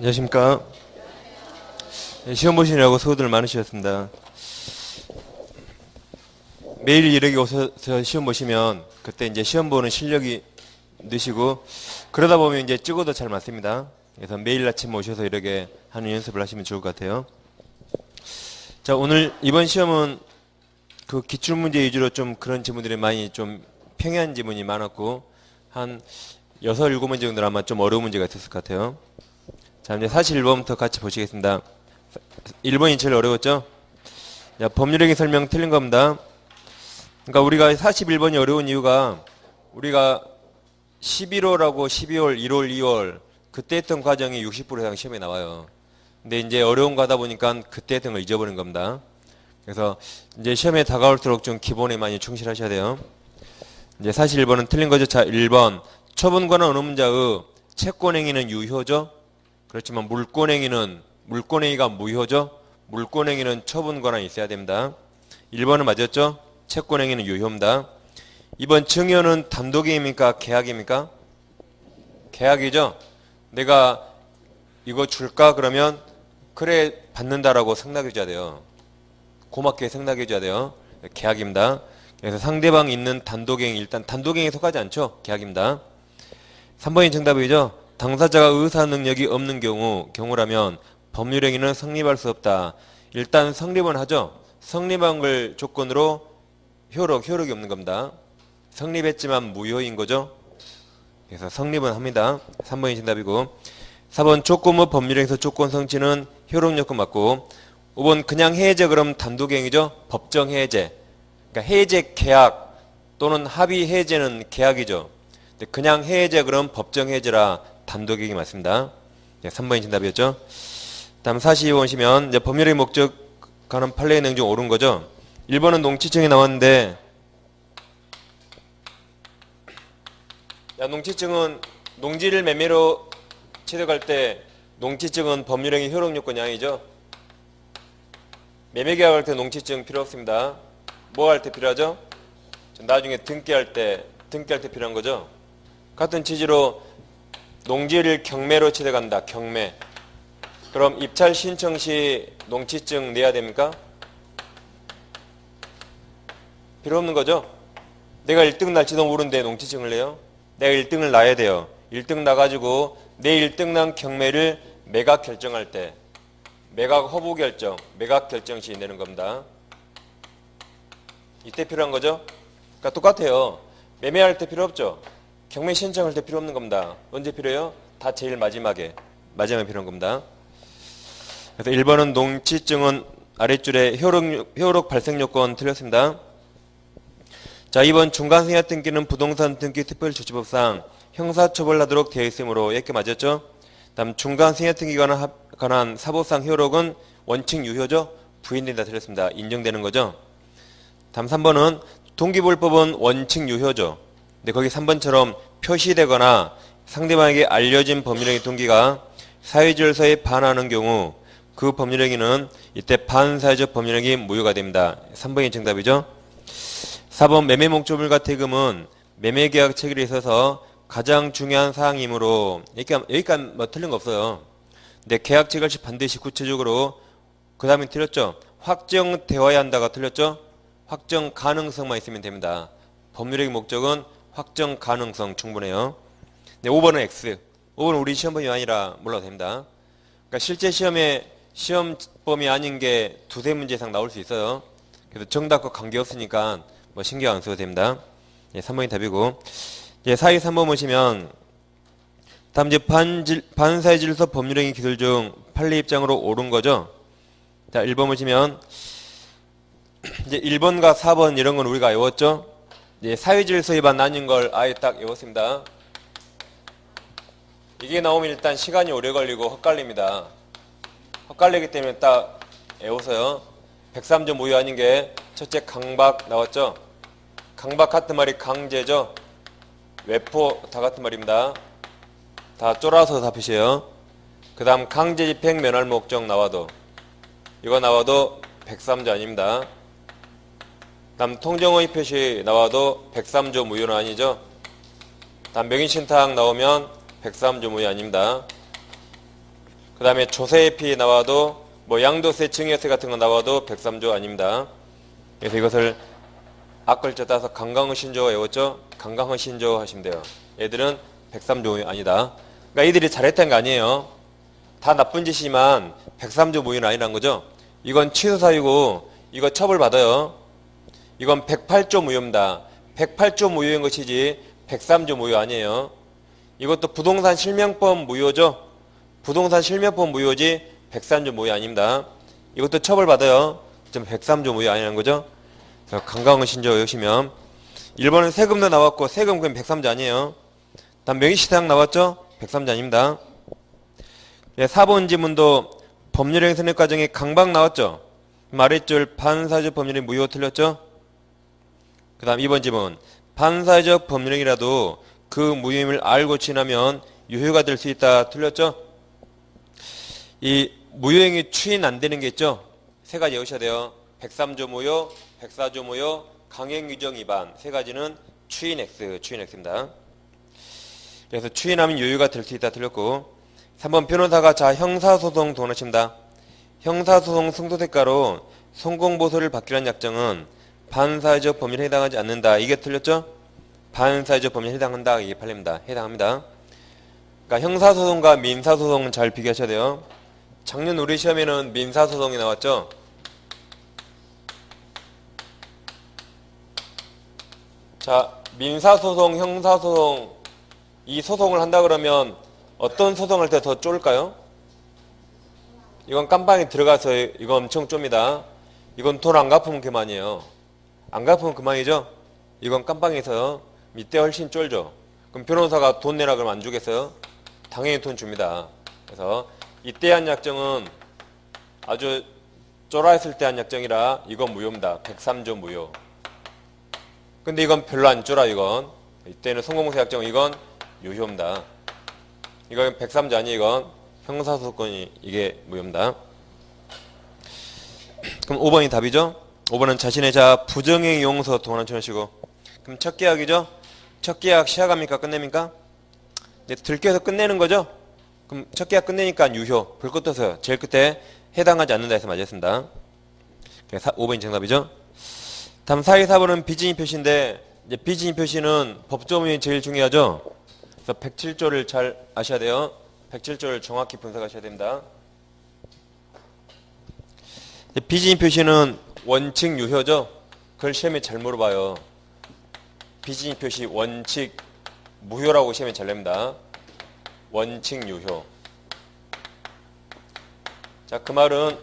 안녕하십니까. 시험 보시느라고 수고들 많으셨습니다. 매일 이렇게 오셔서 시험 보시면 그때 이제 시험 보는 실력이 느시고 그러다 보면 이제 찍어도 잘 맞습니다. 그래서 매일 아침 오셔서 이렇게 하는 연습을 하시면 좋을 것 같아요. 자, 오늘 이번 시험은 그 기출문제 위주로 좀 그런 지문들이 많이 좀 평이한 지문이 많았고 한 6, 7문제 정도는 아마 좀 어려운 문제가 있었을 것 같아요. 자, 이제 41번부터 같이 보시겠습니다. 1번이 제일 어려웠죠? 자, 법률행위 설명 틀린 겁니다. 그러니까 우리가 41번이 어려운 이유가 우리가 11월하고 12월, 1월, 2월 그때 했던 과정이 60% 이상 시험에 나와요. 근데 이제 어려운 거 하다 보니까 그때 했던 걸 잊어버린 겁니다. 그래서 이제 시험에 다가올수록 좀 기본에 많이 충실하셔야 돼요. 이제 41번은 틀린 거죠. 자, 1번. 처분권은 어느 문자의 채권행위는 유효죠? 그렇지만 물권행위가 무효죠? 물권행위는 처분 권한이 있어야 됩니다. 1번은 맞았죠? 채권행위는 유효입니다. 2번 증여는 단독행위입니까? 계약입니까? 계약이죠? 내가 이거 줄까? 그러면 그래 받는다라고 승낙해줘야 돼요. 고맙게 승낙해줘야 돼요. 계약입니다. 그래서 상대방 있는 단독행위, 일단 단독행위에 속하지 않죠? 계약입니다. 3번이 정답이죠? 당사자가 의사 능력이 없는 경우라면 법률행위는 성립할 수 없다. 일단 성립은 하죠. 성립한 걸 조건으로 효력이 없는 겁니다. 성립했지만 무효인 거죠. 그래서 성립은 합니다. 3번이 정답이고 4번 조건부 법률행위에서 조건 성취는 효력 요건 맞고 5번 그냥 해제 그럼 단독행위죠. 법정 해제. 그러니까 해제 계약 또는 합의 해제는 계약이죠. 그냥 해제 그럼 법정 해제라 단독행위 맞습니다. 3번이 정답이었죠. 다음 42번 보시면 이제 법률의 목적 관한 판례의 내용 중 옳은 거죠. 1번은 농지증이 나왔는데 농지증은 농지를 매매로 취득할 때 농지증은 법률행위 효력 요건이 아니죠. 매매계약할 때 농지증 필요 없습니다. 뭐 할 때 필요하죠? 나중에 등기할 때 필요한 거죠. 같은 취지로 농지를 경매로 취득한다. 경매. 그럼 입찰 신청 시 농지증 내야 됩니까? 필요 없는 거죠. 내가 1등 날지도 모르는데 농지증을 내요. 내가 1등을 놔야 돼요. 1등 나가지고 내 1등 난 경매를 매각 결정할 때 매각 허브 결정, 매각 결정 시 내는 겁니다. 이때 필요한 거죠. 그러니까 똑같아요. 매매할 때 필요 없죠. 경매 신청할 때 필요 없는 겁니다. 언제 필요해요? 다 제일 마지막에 필요한 겁니다. 그래서 1번은 농지증은 아랫줄에 효력 발생 요건 틀렸습니다. 자, 2번 중간승하 등기는 부동산 등기 특별조치법상 형사처벌하도록 되어 있으므로 이렇게 맞았죠? 다음 중간승하 등기에 관한 사법상 효력은 원칙 유효죠? 부인된다 틀렸습니다. 인정되는 거죠? 다음 3번은 동기부여법은 원칙 유효죠. 근데 거기 3번처럼 표시되거나 상대방에게 알려진 법률행위 동기가 사회질서에 반하는 경우 그 법률행위는 이때 반사회적 법률행위 무효가 됩니다. 3번이 정답이죠. 4번 매매 목적물과 대금은 매매계약 체결에 있어서 가장 중요한 사항이므로 여기까지 뭐 틀린 거 없어요. 근데 계약 체결 시 반드시 구체적으로 그 다음에 틀렸죠. 확정되어야 한다가 틀렸죠. 확정 가능성만 있으면 됩니다. 법률행위 목적은 확정 가능성 충분해요. 네, 5번은 X. 5번은 우리 시험범위 아니라 몰라도 됩니다. 그러니까 실제 시험에 시험범위 아닌 게 두세 문제 이상 나올 수 있어요. 그래서 정답과 관계없으니까 뭐 신경 안 써도 됩니다. 예, 3번이 답이고. 예, 43번 보시면 다음 이제 반사회질서 법률행위 기술 중 판례 입장으로 옳은 거죠. 자, 1번 보시면 이제 1번과 4번 이런 건 우리가 외웠죠. 예, 사회질서 위반 나뉜 걸 아예 딱 외웠습니다. 이게 나오면 일단 시간이 오래 걸리고 헛갈립니다. 헛갈리기 때문에 딱 외워서요. 103조 무효 아닌 게 첫째 강박 나왔죠. 강박 같은 말이 강제죠. 외포 다 같은 말입니다. 다 쫄아서 답이세요. 그 다음 강제집행 면할 목적 나와도 이거 나와도 103조 아닙니다. 다음 통정의 표시 나와도 103조 무효는 아니죠. 다음 명의신탁 나오면 103조 무효 아닙니다. 그 다음에 조세피 나와도 뭐 양도세, 증여세 같은 거 나와도 103조 아닙니다. 그래서 이것을 앞글자 따서 강강의 신조 외웠죠? 강강의 신조 하시면 돼요. 얘들은 103조 아니다. 그러니까 이들이 잘했다는 거 아니에요. 다 나쁜 짓이지만 103조 무효는 아니란 거죠. 이건 취소 사유고 이거 처벌받아요. 이건 108조 무효입니다. 108조 무효인 것이지 103조 무효 아니에요. 이것도 부동산 실명법 무효죠. 부동산 실명법 무효지 103조 무효 아닙니다. 이것도 처벌받아요. 좀 103조 무효 아니라는 거죠. 그래서 강강의 신조 외우시면 1번은 세금도 나왔고 세금 그럼 103조 아니에요. 다음 명의시사항 나왔죠? 103조 아닙니다. 4번 지문도 법률행 선택 과정에 강박 나왔죠? 아랫줄 반사적 법률행 무효 틀렸죠? 그 다음 2번 지문 반사적 법률행이라도 그 무효임을 알고 지나면 유효가 될 수 있다 틀렸죠? 이 무효행위 추인 안 되는 게 있죠? 세 가지 외우셔야 돼요. 103조 무효, 104조 무효, 강행규정 위반 세 가지는 추인 X입니다. 그래서 추인하면 유효가 될 수 있다 틀렸고 3번 변호사가 자 형사소송 동원하십니다. 형사소송 승소대가로 성공보소를 받기로 한 약정은 반사회적 법률에 해당하지 않는다. 이게 틀렸죠? 반사회적 법률에 해당한다. 이게 팔립니다. 해당합니다. 그러니까 형사소송과 민사소송은 잘 비교하셔야 돼요. 작년 우리 시험에는 민사소송이 나왔죠? 자, 민사소송, 형사소송 이 소송을 한다 그러면 어떤 소송할 때 더 쫄까요? 이건 깜빵에 들어가서 이건 엄청 쫌니다. 이건 돈 안 갚으면 그만이에요. 안 갚으면 그만이죠? 이건 깜빵에서 이때 훨씬 쫄죠. 그럼 변호사가 돈 내라 그러면 안 주겠어요? 당연히 돈 줍니다. 그래서 이때 한 약정은 아주 쫄아있을 때 한 약정이라 이건 무효입니다. 103조 무효. 근데 이건 별로 안 쫄아 이건. 이때는 성공보소 약정 이건 유효입니다. 이건 103조 아니 이건 형사소송권이 이게 무효입니다. 그럼 5번이 답이죠? 5번은 자신의 자 부정행 용서 동원한 쳐내시고 그럼 첫 계약이죠? 첫 계약 시작합니까? 끝냅니까? 이제 들켜서 끝내는 거죠? 그럼 첫 계약 끝내니까 유효 불꽃 떠서요. 제일 끝에 해당하지 않는다 해서 맞았습니다. 5번이 정답이죠? 다음 4위 4번은 비진입 표시인데 이제 비진입 표시는 법조문이 제일 중요하죠? 그래서 107조를 잘 아셔야 돼요. 107조를 정확히 분석하셔야 됩니다. 비진입 표시는 원칙 유효죠? 그걸 시험에 잘 물어봐요. 비진입 표시 원칙 무효라고 시험에 잘 냅니다. 원칙 유효. 자, 그 말은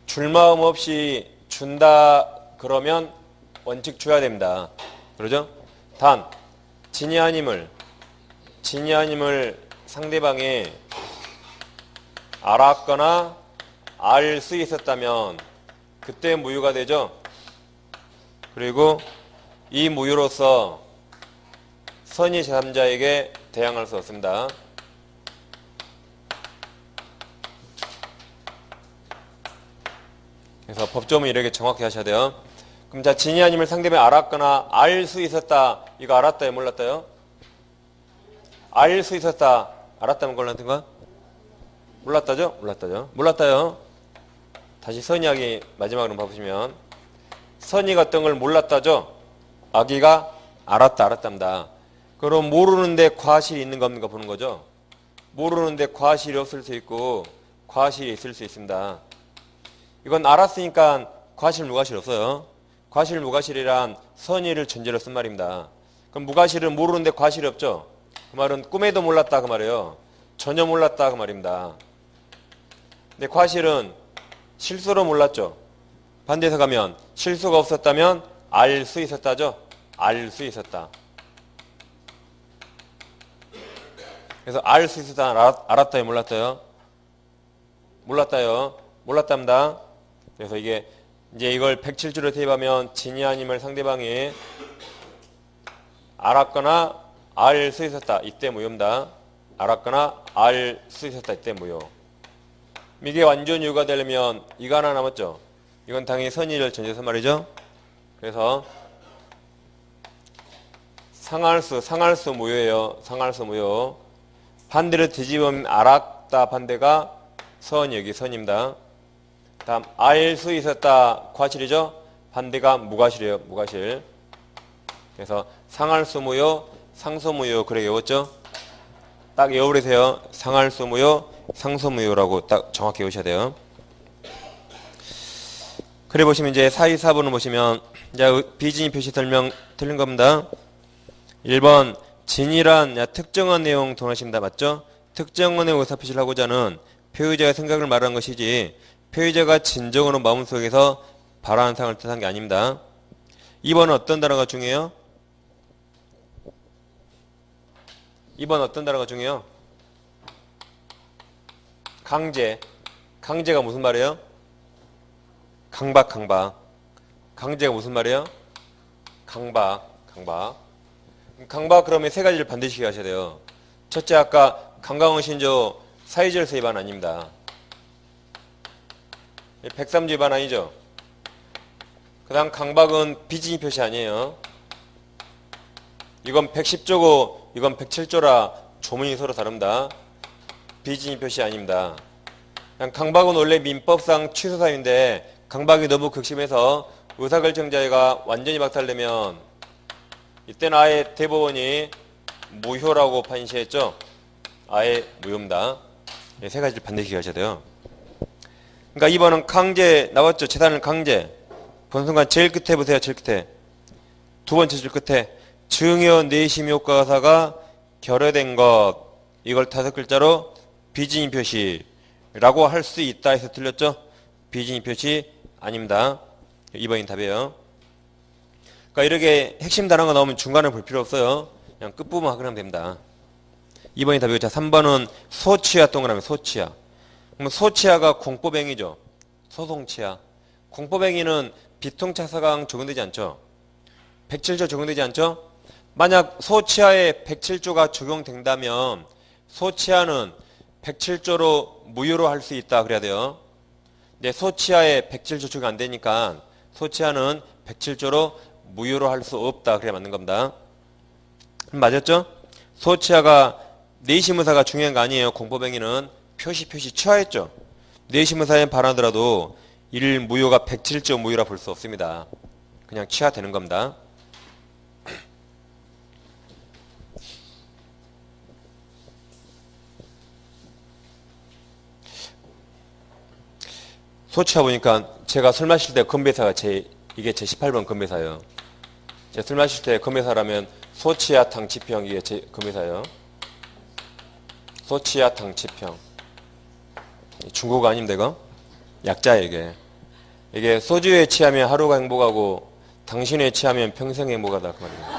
줄 마음 없이 준다 그러면 원칙 줘야 됩니다. 그러죠? 단 진이 아님을 상대방이 알았거나 알 수 있었다면 그때 무효가 되죠. 그리고 이 무효로서 선의 제3자에게 대항할 수 없습니다. 그래서 법조문 이렇게 정확히 하셔야 돼요. 그럼 자, 진이 아님을 상대방이 알았거나 알 수 있었다. 이거 알았다요? 몰랐다요? 알 수 있었다. 알았다면 걸렸던가? 몰랐다죠? 몰랐다요. 다시 선의하기 마지막으로 봐보시면 선의가 어떤 걸 몰랐다죠? 아기가 알았답니다. 그럼 모르는데 과실이 있는 거 없는 거 보는 거죠? 모르는데 과실이 없을 수 있고 과실이 있을 수 있습니다. 이건 알았으니까 과실 무과실 없어요. 과실 무과실이란 선의를 전제로 쓴 말입니다. 그럼 무과실은 모르는데 과실이 없죠? 그 말은 꿈에도 몰랐다 그 말이에요. 전혀 몰랐다 그 말입니다. 근데 과실은 실수로 몰랐죠. 반대해서 가면 실수가 없었다면 알 수 있었다죠. 알 수 있었다. 그래서 알 수 있었다 알았다요 몰랐다요? 몰랐답니다. 그래서 이게 이제 이걸 107조로 대입하면 진이 아님을 상대방이 알았거나 알 수 있었다. 이때 무효입니다. 알았거나 알 수 있었다. 이때 무효. 이게 완전 유효가 되려면 이거 하나 남았죠. 이건 당연히 선의를 전제해서 말이죠. 그래서 상할수 무효예요. 상할수 무효. 반대로 뒤집으면 알았다 반대가 선 여기 선입니다. 다음 알 수 있었다 과실이죠. 반대가 무과실이에요. 무과실. 그래서 상할수 무효, 상소 무효 그렇게 외웠죠. 딱 외워버리세요. 상할수 무효, 상소 무효라고 딱 정확히 외우셔야 돼요. 그래 보시면 이제 4위 4번을 보시면 이제 비진입 표시 설명 틀린 겁니다. 1번 진이란 특정한 내용 동원하십니다. 맞죠? 특정한 내용 의사표시를 하고자 하는 표의자의 생각을 말하는 것이지 표의자가 진정으로 마음속에서 바라는 상을 뜻한 게 아닙니다. 2번은 어떤 단어가 중요해요? 2번 어떤 단어가 중요해요? 강제. 강제가 무슨 말이에요? 강박, 강박. 강제가 무슨 말이에요? 강박, 강박. 강박 그러면 세 가지를 반드시 하셔야 돼요. 첫째, 아까 강강원 신조 사회질서 위반 아닙니다. 103조 위반 아니죠? 그 다음 강박은 비진입 표시 아니에요. 이건 110조고 이건 107조라 조문이 서로 다릅니다. 비진입 표시 아닙니다. 강박은 원래 민법상 취소사유인데 강박이 너무 극심해서 의사결정자가 완전히 박탈되면 이때는 아예 대법원이 무효라고 판시했죠. 아예 무효입니다. 세 가지를 반드시 하셔야 돼요. 그러니까 2번은 강제 나왔죠. 재산을 강제. 본 순간 제일 끝에 보세요. 제일 끝에. 두 번째 줄 끝에 증여 내심 효과사가 결여된 것. 이걸 5글자로 비진입 표시라고 할 수 있다 해서 틀렸죠. 비진입 표시 아닙니다. 2번이 답이에요. 그러니까 이렇게 핵심 단어가 나오면 중간에 볼 필요 없어요. 그냥 끝부분 확인하면 됩니다. 2번이 답이고, 자 3번은 소치하 동그라미 소치하. 그럼 소치하가 공법행위죠. 소송치하. 공법행위는 비통차사강 적용되지 않죠. 107조 적용되지 않죠. 만약 소치하에 107조가 적용된다면 소치하는 107조로 무효로 할 수 있다 그래야 돼요. 근데 소치하에 107조 적용 안 되니까 소치하는 107조로 무효로 할 수 없다 그래야 맞는 겁니다. 맞았죠? 소치하가 내심의사가 중요한 거 아니에요. 공법행위는 표시 취하했죠. 내심의사에 반하더라도 일 무효가 107조 무효라 볼 수 없습니다. 그냥 취하되는 겁니다. 소치하 보니까 제가 술 마실 때 건배사가 이게 제 18번 건배사예요. 제가 술 마실 때 건배사라면 소치하 당치평 이게 제 건배사예요. 소치하 당치평. 중국어 아닙니다 이거? 약자예요 이게 소주에 취하면 하루가 행복하고 당신에 취하면 평생 행복하다 그 말입니다.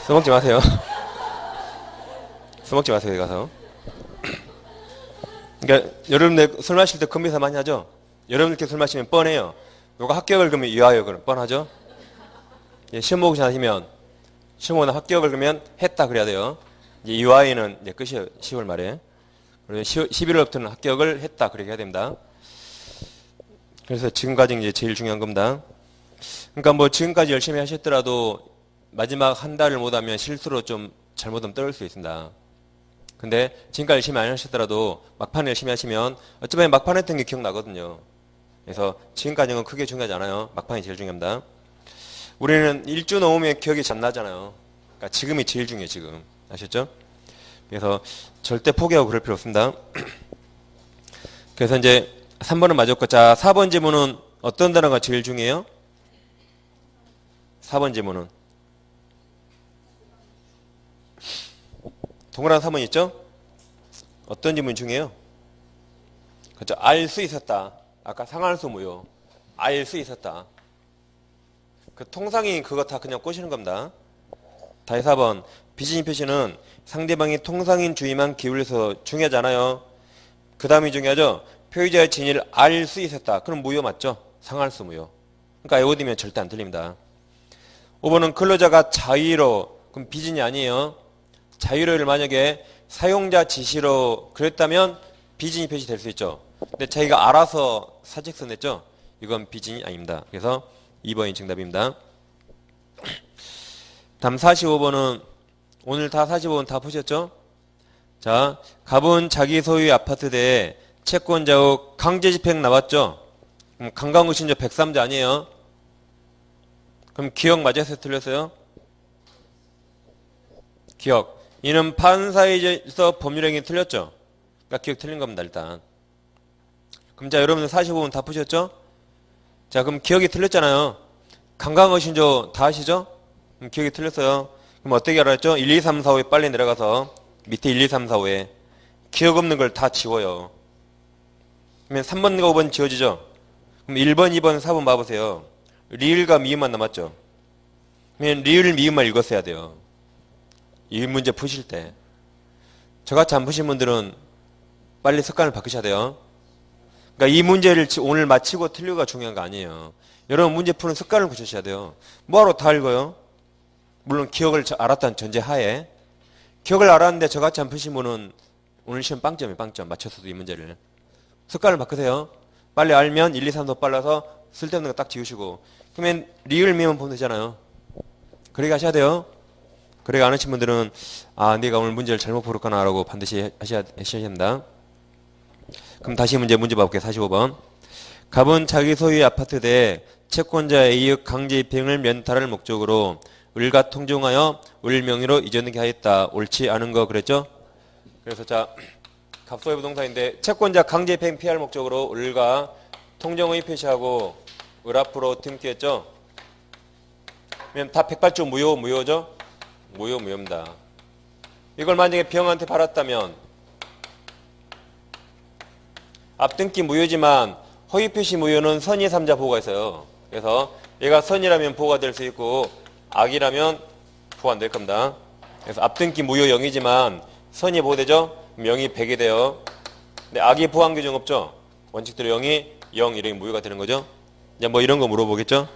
써먹지 마세요. 써먹지 마세요 여기 가서. 그러니까 여러분들 술 마실 때 건배사 많이 하죠? 여러분들께 술 마시면 뻔해요. 누가 합격을 그러면 유아요 그럼 뻔하죠? 예, 시험 보고 나시면 시험 보고 합격을 그러면 했다 그래야 돼요. 이제 유아에는 이제 끝이에요. 10월 말에. 그리고 11월부터는 합격을 했다 그렇게 해야 됩니다. 그래서 지금까지 이제 제일 중요한 겁니다. 그러니까 뭐 지금까지 열심히 하셨더라도 마지막 한 달을 못하면 실수로 좀 잘못하면 떨어질 수 있습니다. 근데 지금까지 열심히 안 하셨더라도 막판에 열심히 하시면 어쩌면 막판 했던 게 기억나거든요. 그래서 지금까지는 크게 중요하지 않아요. 막판이 제일 중요합니다. 우리는 일주 넘으면 기억이 잘 나잖아요. 그러니까 지금이 제일 중요해요. 지금. 아셨죠? 그래서 절대 포기하고 그럴 필요 없습니다. 그래서 이제 3번은 맞았고, 자 4번 지문은 어떤 단어가 제일 중요해요? 4번 지문은 동그란 3번 있죠? 어떤 지문이 중요해요? 그렇죠. 알 수 있었다. 아까 상할수 무효. 알 수 있었다. 그 통상이 그거 다 그냥 꼬시는 겁니다. 다시 4번. 비진입 표시는 상대방이 통상인 주의만 기울여서 중요하잖아요. 그 다음이 중요하죠. 표의자의 진위를 알 수 있었다. 그럼 무효 맞죠? 상할수 무효. 그러니까 외워두면 절대 안 틀립니다. 5번은 근로자가 자의로, 그럼 비진이 아니에요. 자의로를 만약에 사용자 지시로 그랬다면 비진입 표시 될 수 있죠. 근데 자기가 알아서 사직서 냈죠. 이건 비진이 아닙니다. 그래서 2번이 정답입니다. 다음 45번은 오늘 다 45번 다 보셨죠? 자, 갑은 자기 소유의 아파트 대에 채권자 후 강제집행 나왔죠? 그럼 강간구신조 103조 아니에요? 그럼 기억 맞았어요? 틀렸어요? 기억. 이는 판사에 있어 법률행위 틀렸죠? 그러니까 기억 틀린 겁니다, 일단. 그럼 자, 여러분들 45분 다 푸셨죠? 자, 그럼 기억이 틀렸잖아요. 강간구신조 다 아시죠? 그럼 기억이 틀렸어요. 그럼 어떻게 알았죠? 1, 2, 3, 4, 5에 빨리 내려가서 밑에 1, 2, 3, 4, 5에 기억 없는 걸 다 지워요. 그러면 3번과 5번 지워지죠? 그럼 1번, 2번, 4번 봐보세요. 리을과 미음만 남았죠? 그러면 리을, 미음만 읽었어야 돼요. 이 문제 푸실 때. 저같이 안 푸신 분들은 빨리 습관을 바꾸셔야 돼요. 그러니까 이 문제를 오늘 마치고 틀리고가 중요한 거 아니에요. 여러분 문제 푸는 습관을 고치셔야 돼요. 뭐하러 다 읽어요? 물론 기억을 알았다는 전제하에. 기억을 알았는데 저같이 안 푸신 분은 오늘 시험 빵점이에요. 빵점. 맞췄어도 이 문제를. 습관을 바꾸세요. 빨리 알면 1, 2, 3 더 빨라서 쓸데없는 거 딱 지우시고. 그러면 리을 미음 보면 되잖아요. 그렇게 하셔야 돼요. 그렇게 안 하신 분들은 아 내가 오늘 문제를 잘못 풀었구나 라고 반드시 하셔야 됩니다. 그럼 다시 문제 봐볼게요. 45번. 갑은 자기 소유의 아파트 대에 채권자의 이익 강제 입행을 면탈할 목적으로 을과 통정하여 을 명의로 이전하게 하였다. 옳지 않은 거 그랬죠? 그래서 자 갑소의 부동산인데 채권자 강제 입행 피할 목적으로 을과 통정의 표시하고 을 앞으로 등기했죠? 그러면 다 108조 무효죠? 무효입니다. 이걸 만약에 병한테 팔았다면 앞등기 무효지만 허위표시 무효는 선의 3자 보호가 있어요. 그래서 얘가 선이라면 보호가 될 수 있고 악이라면 보호 안 될 겁니다. 그래서 앞등기 무효 0이지만 선이 보호되죠? 명이 100이 돼요. 근데 악이 보호한 규정 없죠? 원칙대로 0이 0 이렇게 무효가 되는 거죠? 이제 뭐 이런 거 물어보겠죠?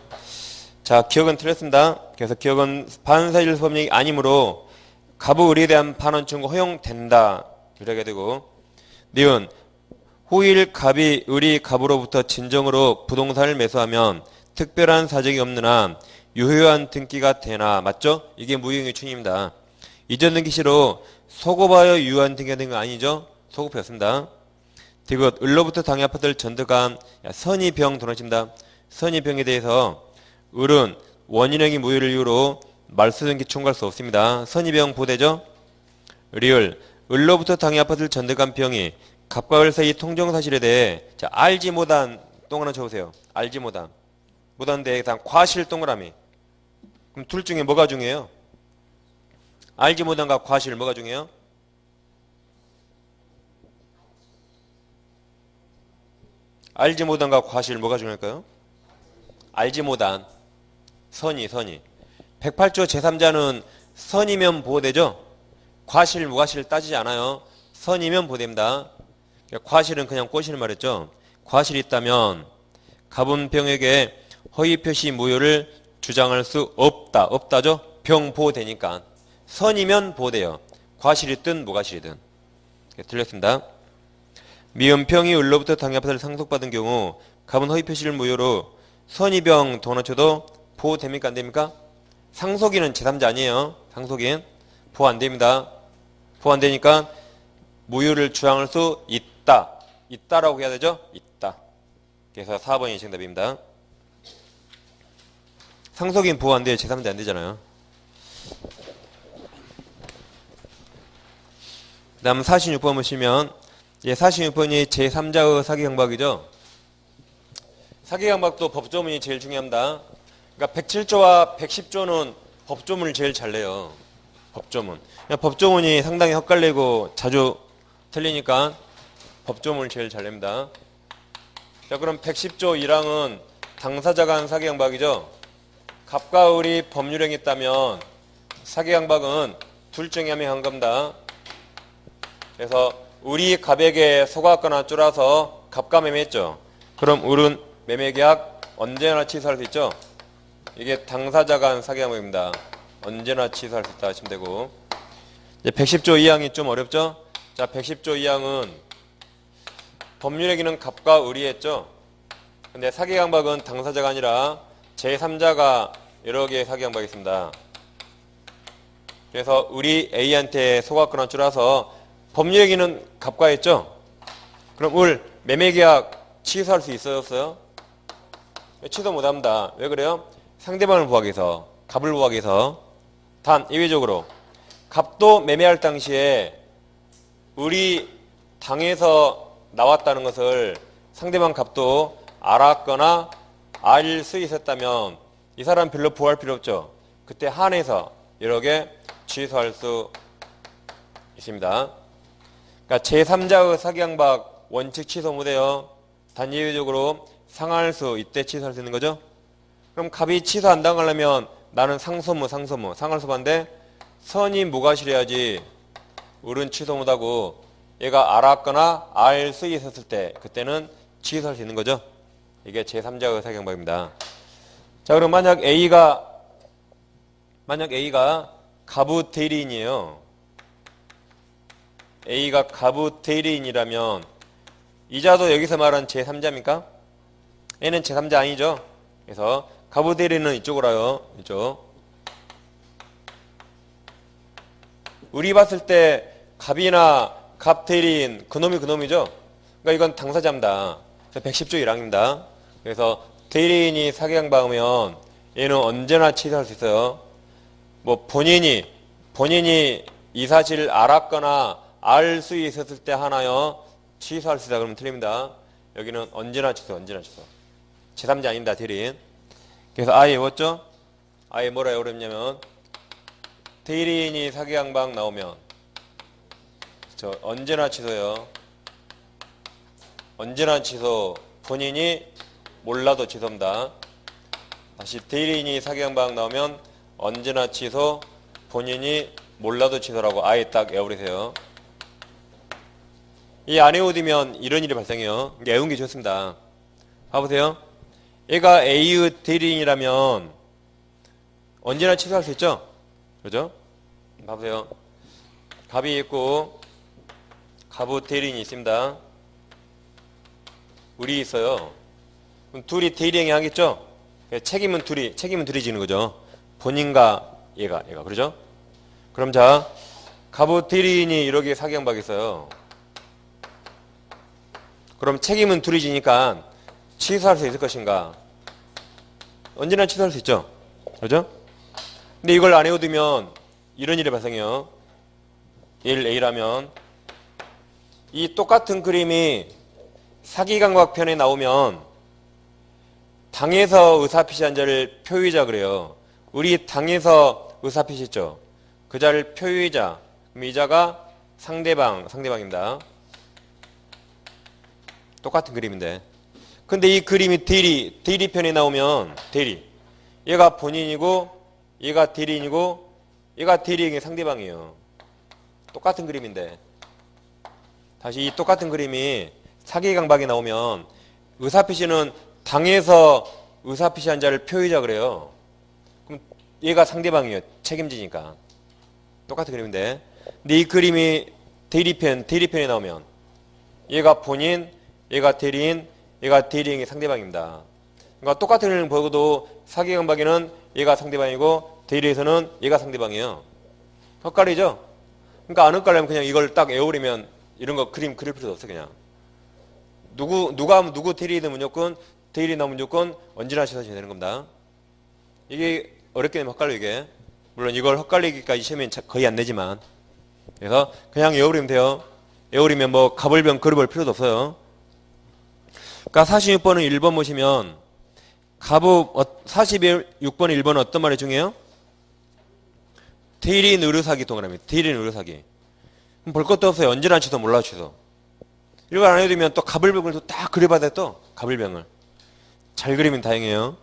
자, 기억은 틀렸습니다. 그래서 기억은 반사실 법령이 아니므로 갑의 을에 대한 반환 청구 허용된다. 이렇게 되고 니은 후일 갑이 을이 갑으로부터 진정으로 부동산을 매수하면 특별한 사정이 없는 한 유효한 등기가 되나 맞죠? 이게 무효행위 충입니다. 이전 등기 시로 소급하여 유효한 등기가 된 거 아니죠? 소급했습니다. 디귿 을로부터 당해 아파트를 전득한 선의병 도나십니다. 선의병에 대해서 을은 원인행위 무효를 이유로 말소등기 청구할 수 없습니다. 선의병 보대죠? 리을 을로부터 당해 아파트를 전득한 병이 갑과 을 사이 통정 사실에 대해 자, 알지 못한 똥 하나 쳐보세요. 알지 못한 데에 대한 과실 동그라미. 그럼 둘 중에 뭐가 중요해요? 알지 못한과 과실 뭐가 중요해요? 알지 못한과 과실 뭐가 중요할까요? 알지 못한 선의 108조 제3자는 선이면 보호되죠? 과실 무과실 따지지 않아요. 선이면 보호됩니다. 과실은 그냥 꼬시는 말이었죠. 과실이 있다면 갑은 병에게 허위표시 무효를 주장할 수 없다죠? 병 보호되니까. 선이면 보호돼요. 과실이든 무과실이든. 틀렸습니다. 미음평이 을로부터 당해 아파트를 상속받은 경우 갑은 허위표시를 무효로 선의병 도나쳐도 보호됩니까 안됩니까? 상속인은 제3자 아니에요. 상속인 보호 안됩니다. 보호 안되니까 무효를 주장할 수 있다라고 해야 되죠? 있다. 그래서 4번이 정답입니다. 상속인 보호 안돼요. 제3자 안되잖아요. 그 다음 46번 보시면 46번이 제3자의 사기강박이죠. 사기강박도 법조문이 제일 중요합니다. 그러니까 107조와 110조는 법조문을 제일 잘 내요. 법조문. 법조문이 상당히 헛갈리고 자주 틀리니까 법조문을 제일 잘 냅니다. 자, 그럼 110조 1항은 당사자가 한 사기강박이죠. 갑과 을이 법률행위했다면 사기강박은 둘 중에 한 명이 한 겁니다. 그래서 을이 갑에게 속았거나 쫄아서 갑과 매매했죠. 그럼 을은 매매계약 언제나 취소할 수 있죠. 이게 당사자가 한 사기강박입니다. 언제나 취소할 수 있다 하시면 되고. 이제 110조 2항이 좀 어렵죠. 자, 110조 2항은 법률행위는 갑과 을이 했죠. 근데 사기강박은 당사자가 아니라 제3자가 여러 개의 사기강박이 있습니다. 그래서 을이 A한테 속았거나 쫄아서 법률행위는 갑과했죠? 그럼 을 매매계약 취소할 수 있어요? 취소 못합니다. 왜 그래요? 상대방을 부하기 위해서, 갑을 부하기 위해서. 단 예외적으로 갑도 매매할 당시에 을이 당에서 나왔다는 것을 상대방 갑도 알았거나 알 수 있었다면 이 사람 별로 부할 필요 없죠. 그때 한해서 여러 개 취소할 수 있습니다. 그러니까 제3자의 사기강박 원칙 취소 못해요. 단 예외적으로 상할 수 이때 취소할 수 있는 거죠. 그럼 갑이 취소 안 당하려면 나는 상소무 상할 수 반대 선이 무과실해야지. 을은 취소 못하고 얘가 알았거나 알 수 있었을 때 그때는 취소할 수 있는 거죠. 이게 제3자의 사기강박입니다. 자, 그럼 만약 A가 갑의 대리인이에요. A가 갑의 대리인이라면 이자도 여기서 말한 제3자입니까? A는 제3자 아니죠? 그래서 갑의 대리인은 이쪽으로 와요. 이쪽. 우리 봤을 때 갑이나 갑 대리인 그놈이죠? 그러니까 이건 당사자입니다. 110조 1항입니다. 그래서 대리인이 사기강박하면 얘는 언제나 취소할 수 있어요. 뭐 본인이 이 사실을 알았거나 알 수 있었을 때 하나요 취소할 수 있다 그러면 틀립니다. 여기는 언제나 취소. 제3자 아닙니다. 대리인. 그래서 아예 외웠죠? 아예 뭐라 어렵냐면 대리인이 사기강박 나오면 언제나 취소요. 언제나 취소. 본인이 몰라도 취소입니다. 다시 대리인이 사기강박 나오면 언제나 취소. 본인이 몰라도 취소라고 아예 딱 외워버리세요. 이 안 외우면 이런 일이 발생해요. 외운 게 좋습니다. 봐보세요. 얘가 A의 대리인이라면 언제나 취소할 수 있죠? 그죠? 봐보세요. 갑이 있고 갑의 대리인이 있습니다. 을이 있어요. 그럼 둘이 대리행위 하겠죠? 책임은 둘이 지는 거죠. 본인과 얘가 그러죠? 그럼 자, 갑의 대리인이 이렇게 사기강박 있어요. 그럼 책임은 둘이 지니까 취소할 수 있을 것인가? 언제나 취소할 수 있죠? 그렇죠? 근데 이걸 안 외워두면 이런 일이 발생해요. 1A라면 이 똑같은 그림이 사기강박 편에 나오면 당에서 의사표시한 자를 표의자 그래요. 우리 당에서 의사표시했죠. 그 자를 표의자. 그럼 이 자가 상대방입니다. 똑같은 그림인데. 근데 이 그림이 대리 편에 나오면 얘가 본인이고 얘가 대리인이고 얘가 대리인의 상대방이에요. 똑같은 그림인데. 다시 이 똑같은 그림이 사기강박이 나오면 의사표시는 당에서 의사표시한 자를 표의자 그래요. 그럼 얘가 상대방이에요. 책임지니까. 똑같은 그림인데. 근데 이 그림이 대리편에 나오면 얘가 본인, 얘가 대리인, 얘가 대리인의 상대방입니다. 그러니까 똑같은 그림을 보고도 사기강박에는 얘가 상대방이고 대리에서는 얘가 상대방이에요. 헷갈리죠? 그러니까 안 헷갈리면 그냥 이걸 딱 외워버리면 이런 거 그림 그릴 필요도 없어. 그냥 누구 대리이든 무조건 대리나 무조건 언제나 취소해야 되는 겁니다. 이게 어렵게 되면 헷갈려. 이게 물론 이걸 헷갈리기까지 시험에 거의 안 내지만 그래서 그냥 외워버리면 돼요. 외워버리면 뭐 가불병 그려볼 필요도 없어요. 그러니까 46번은 1번 보시면 갑의 46번 1번은 어떤 말이 중요해요? 대리인 의료사기 동그라미. 대리인 의료사기. 볼 것도 없어요. 언제나 취소 몰라 취소. 이걸 안 해두면 또 가불병을 또 딱 그려봐야 돼. 또 가불병을 잘 그리면 다행이에요.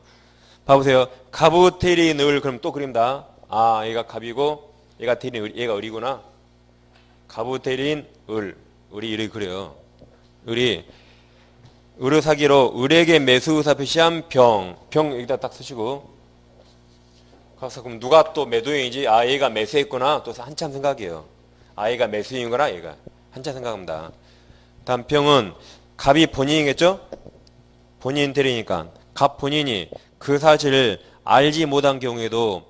봐보세요. 갑의 대리인 을 그럼 또 그린다. 아, 얘가 갑이고 얘가 대리인 얘가 을이구나. 갑의 대리인 을이 이렇게 그래요. 을이 의료사기로 을에게 매수 의사 표시한 병 여기다 딱 쓰시고 가서 그럼 누가 또 매도인이지? 아, 얘가 매수했구나. 또 한참 생각이에요. 아, 얘가 매수인이구나. 얘가 한참 생각합니다. 다음 병은 갑이 본인이겠죠? 본인 대리니까 갑 본인이 그 사실을 알지 못한 경우에도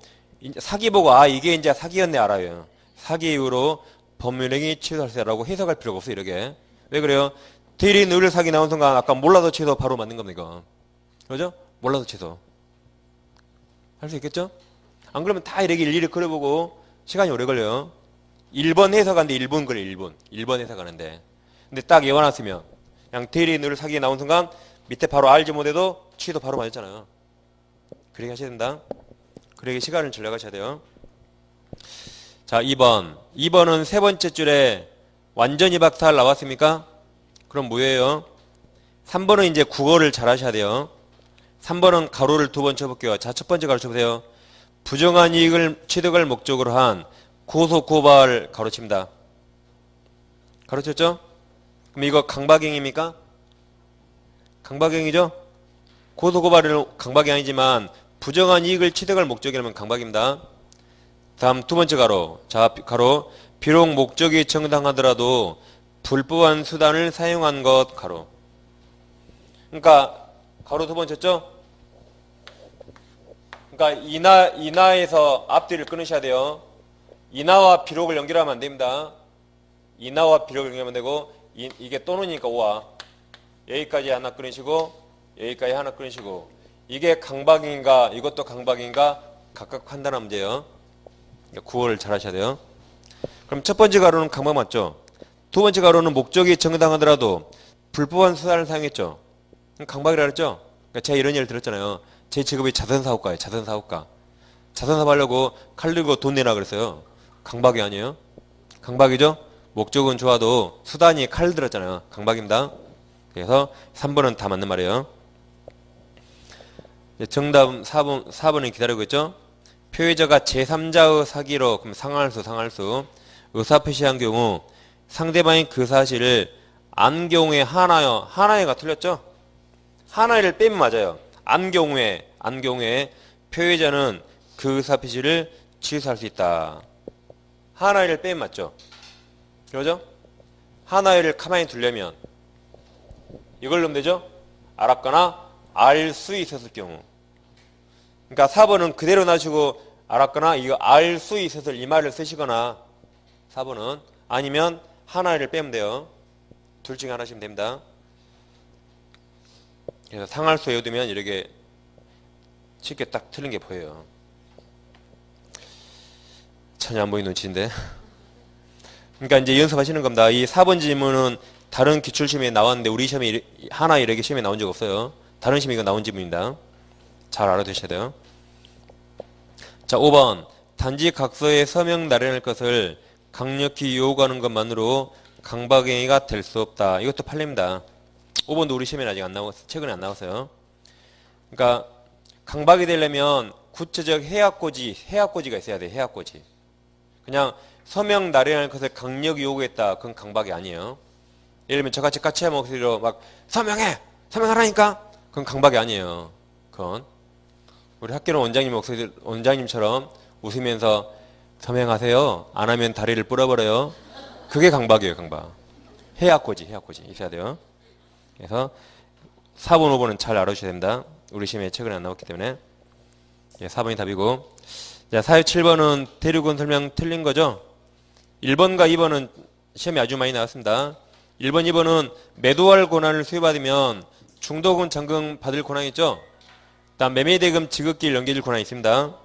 사기 보고 아, 이게 이제 사기였네 알아요. 사기 이후로 법률행위 취소할세라고 해석할 필요가 없어요. 이렇게. 왜 그래요? 대리 늘 사기 나온 순간 아까 몰라서 취소 바로 맞는 겁니다. 이거. 그죠? 몰라서 취소. 할 수 있겠죠? 안 그러면 다 이렇게 일일이 그려보고 시간이 오래 걸려요. 1번 해석하는데 1분 걸려요. 1분. 1번 해석하는데. 근데 딱 외워놨으면 그냥 대리 늘 사기 나온 순간 밑에 바로 알지 못해도 취소 바로 맞았잖아요. 그렇게 하셔야 된다. 그렇게 시간을 절약하셔야 돼요. 자, 2번. 2번은 세 번째 줄에 완전히 박살 나왔습니까? 그럼 뭐예요? 3번은 이제 국어를 잘 하셔야 돼요. 3번은 가로를 두 번 쳐볼게요. 자, 첫 번째 가로 쳐보세요. 부정한 이익을 취득을 목적으로 한 고소고발 가로칩니다. 가로쳤죠? 그럼 이거 강박행위입니까? 강박행위죠? 고소고발은 강박이 아니지만 부정한 이익을 취득할 목적이라면 강박입니다. 다음 두 번째 가로. 자, 가로. 비록 목적이 정당하더라도 불법한 수단을 사용한 것 가로. 그러니까 가로 두 번 쳤죠? 그러니까 이나에서 앞뒤를 끊으셔야 돼요. 이나와 비록을 연결하면 안 됩니다. 이나와 비록을 연결하면 되고 이게 또는이니까 오와. 여기까지 하나 끊으시고 여기까지 하나 끊으시고 이게 강박인가 이것도 강박인가 각각 판단하면 돼요. 구호를 잘 하셔야 돼요. 그럼 첫 번째 가로는 강박 맞죠? 두 번째 가로는 목적이 정당하더라도 불법한 수단을 사용했죠. 강박이라 그랬죠? 그러니까 제가 이런 예를 들었잖아요. 제 직업이 자선사업가예요. 자선사업가. 자선사업 하려고 칼 들고 돈 내라 그랬어요. 강박이 아니에요? 강박이죠? 목적은 좋아도 수단이 칼 들었잖아요. 강박입니다. 그래서 3번은 다 맞는 말이에요. 정답 4번은 기다리고 있죠? 표의자가 제3자의 사기로, 그럼 상할수, 의사표시한 경우 상대방이 그 사실을 안 경우에 하나에가 틀렸죠? 하나를 빼면 맞아요. 안 경우에 표의자는 그 의사표시를 취소할 수 있다. 하나를 빼면 맞죠? 그러죠? 하나를 가만히 두려면 이걸 넣으면 되죠? 알았거나 알 수 있었을 경우. 그러니까 4번은 그대로 놔주고 알았거나 이거 알 수 있었을 이 말을 쓰시거나 4번은 아니면 하나를 빼면 돼요. 둘 중에 하나시면 됩니다. 그래서 상할수 외워두면 이렇게 쉽게 딱 틀린 게 보여요. 전혀 안 보이는 눈치인데. 그러니까 이제 연습하시는 겁니다. 이 4번 질문은 다른 기출시험에 나왔는데 우리 시험에 하나 이렇게 시험에 나온 적 없어요. 다른 시험에 이거 나온 질문입니다. 잘 알아두셔야 돼요. 자, 5번. 단지 각서에 서명 나열할 것을 강력히 요구하는 것만으로 강박행위가 될 수 없다. 이것도 판례입니다. 5번도 우리 시험에 아직 안 나왔어요. 최근에 안 나왔어요. 그러니까 강박이 되려면 구체적 해악고지가 있어야 돼. 해악고지. 그냥 서명 나열할 것을 강력히 요구했다. 그건 강박이 아니에요. 예를 들면 저같이 까치의 목소리로 막 서명하라니까. 그건 강박이 아니에요. 그건 우리 학교는 원장님처럼 웃으면서 서명하세요. 안 하면 다리를 뿌려버려요. 그게 강박이에요. 강박. 해악고지 있어야 돼요. 그래서 4번, 5번은 잘 알아주셔야 됩니다. 우리 시험에 최근에 안 나왔기 때문에. 4번이 답이고. 자, 4, 7번은 대륙은 설명 틀린 거죠? 1번과 2번은 시험에 아주 많이 나왔습니다. 1번, 2번은 매도할 권한을 수여받으면 중도금 잔금 받을 권한이 있죠? 다음 매매대금 지급기일 넘겨줄 권한이 있습니다.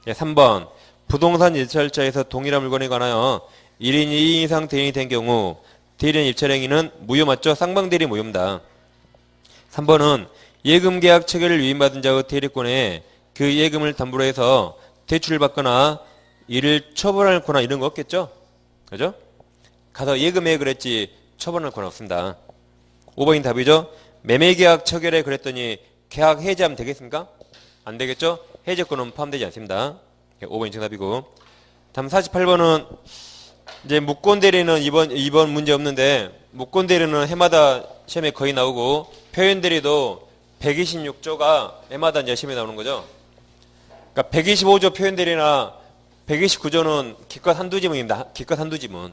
3번 부동산 입찰자에서 동일한 물건에 관하여 1인 2인 이상 대인이 된 경우 대리인 입찰행위는 무효 맞죠? 쌍방대리 무효입니다. 3번은 예금계약 체결을 위임받은 자의 대리권에 그 예금을 담보로 해서 대출을 받거나 이를 처분할 권한 이런 거 없겠죠? 그죠? 가서 예금에 그랬지 처분할 권한 없습니다. 5번이 답이죠? 매매계약 체결에 그랬더니 계약 해지하면 되겠습니까? 안 되겠죠? 해지권은 포함되지 않습니다. 5번이 정답이고. 다음 48번은 이제 무권대리는 이번 문제 없는데 무권대리는 해마다 시험에 거의 나오고 표현대리도 126조가 해마다 이제 시험에 나오는 거죠. 그러니까 125조 표현대리나 129조는 기껏 한두 지문입니다. 기껏 한두 지문.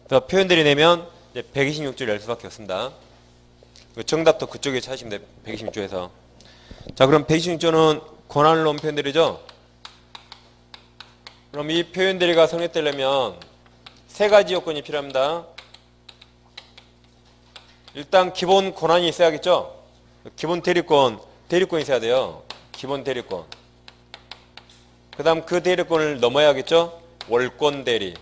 그래서 표현대리 내면 이제 126조를 낼 수밖에 없습니다. 정답도 그쪽에 찾으시면 돼요. 126조에서. 자, 그럼 126조는 권한을 놓은 표현대리죠. 그럼 이 표현대리가 성립되려면 세 가지 요건이 필요합니다. 일단 기본 권한이 있어야겠죠. 기본 대리권이 있어야 돼요. 기본 대리권. 그 다음 그 대리권을 넘어야겠죠. 월권 대리.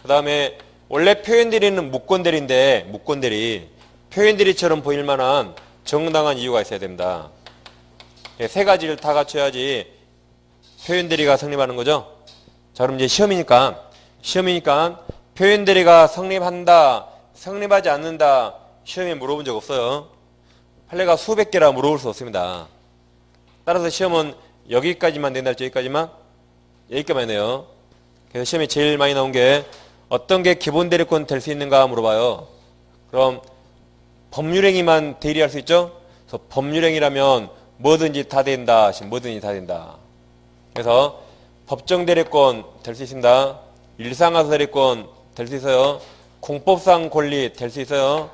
그 다음에 원래 표현 대리는 무권 대리인데 무권 대리 표현 대리처럼 보일 만한 정당한 이유가 있어야 됩니다. 세 가지를 다 갖춰야지 표현 대리가 성립하는 거죠. 자, 그럼 이제 시험이니까 표현 대리가 성립한다, 성립하지 않는다 시험에 물어본 적 없어요. 판례가 수백 개라 물어볼 수 없습니다. 따라서 시험은 여기까지만 된다 할지 여기까지만 해요. 그래서 시험에 제일 많이 나온 게 어떤 게 기본 대리권 될 수 있는가 물어봐요. 그럼 법률행위만 대리할 수 있죠? 그래서 법률행위라면 뭐든지 다 된다. 뭐든지 다 된다. 그래서 법정 대리권 될 수 있습니다. 일상가서 대리권 될 수 있어요. 공법상 권리 될 수 있어요.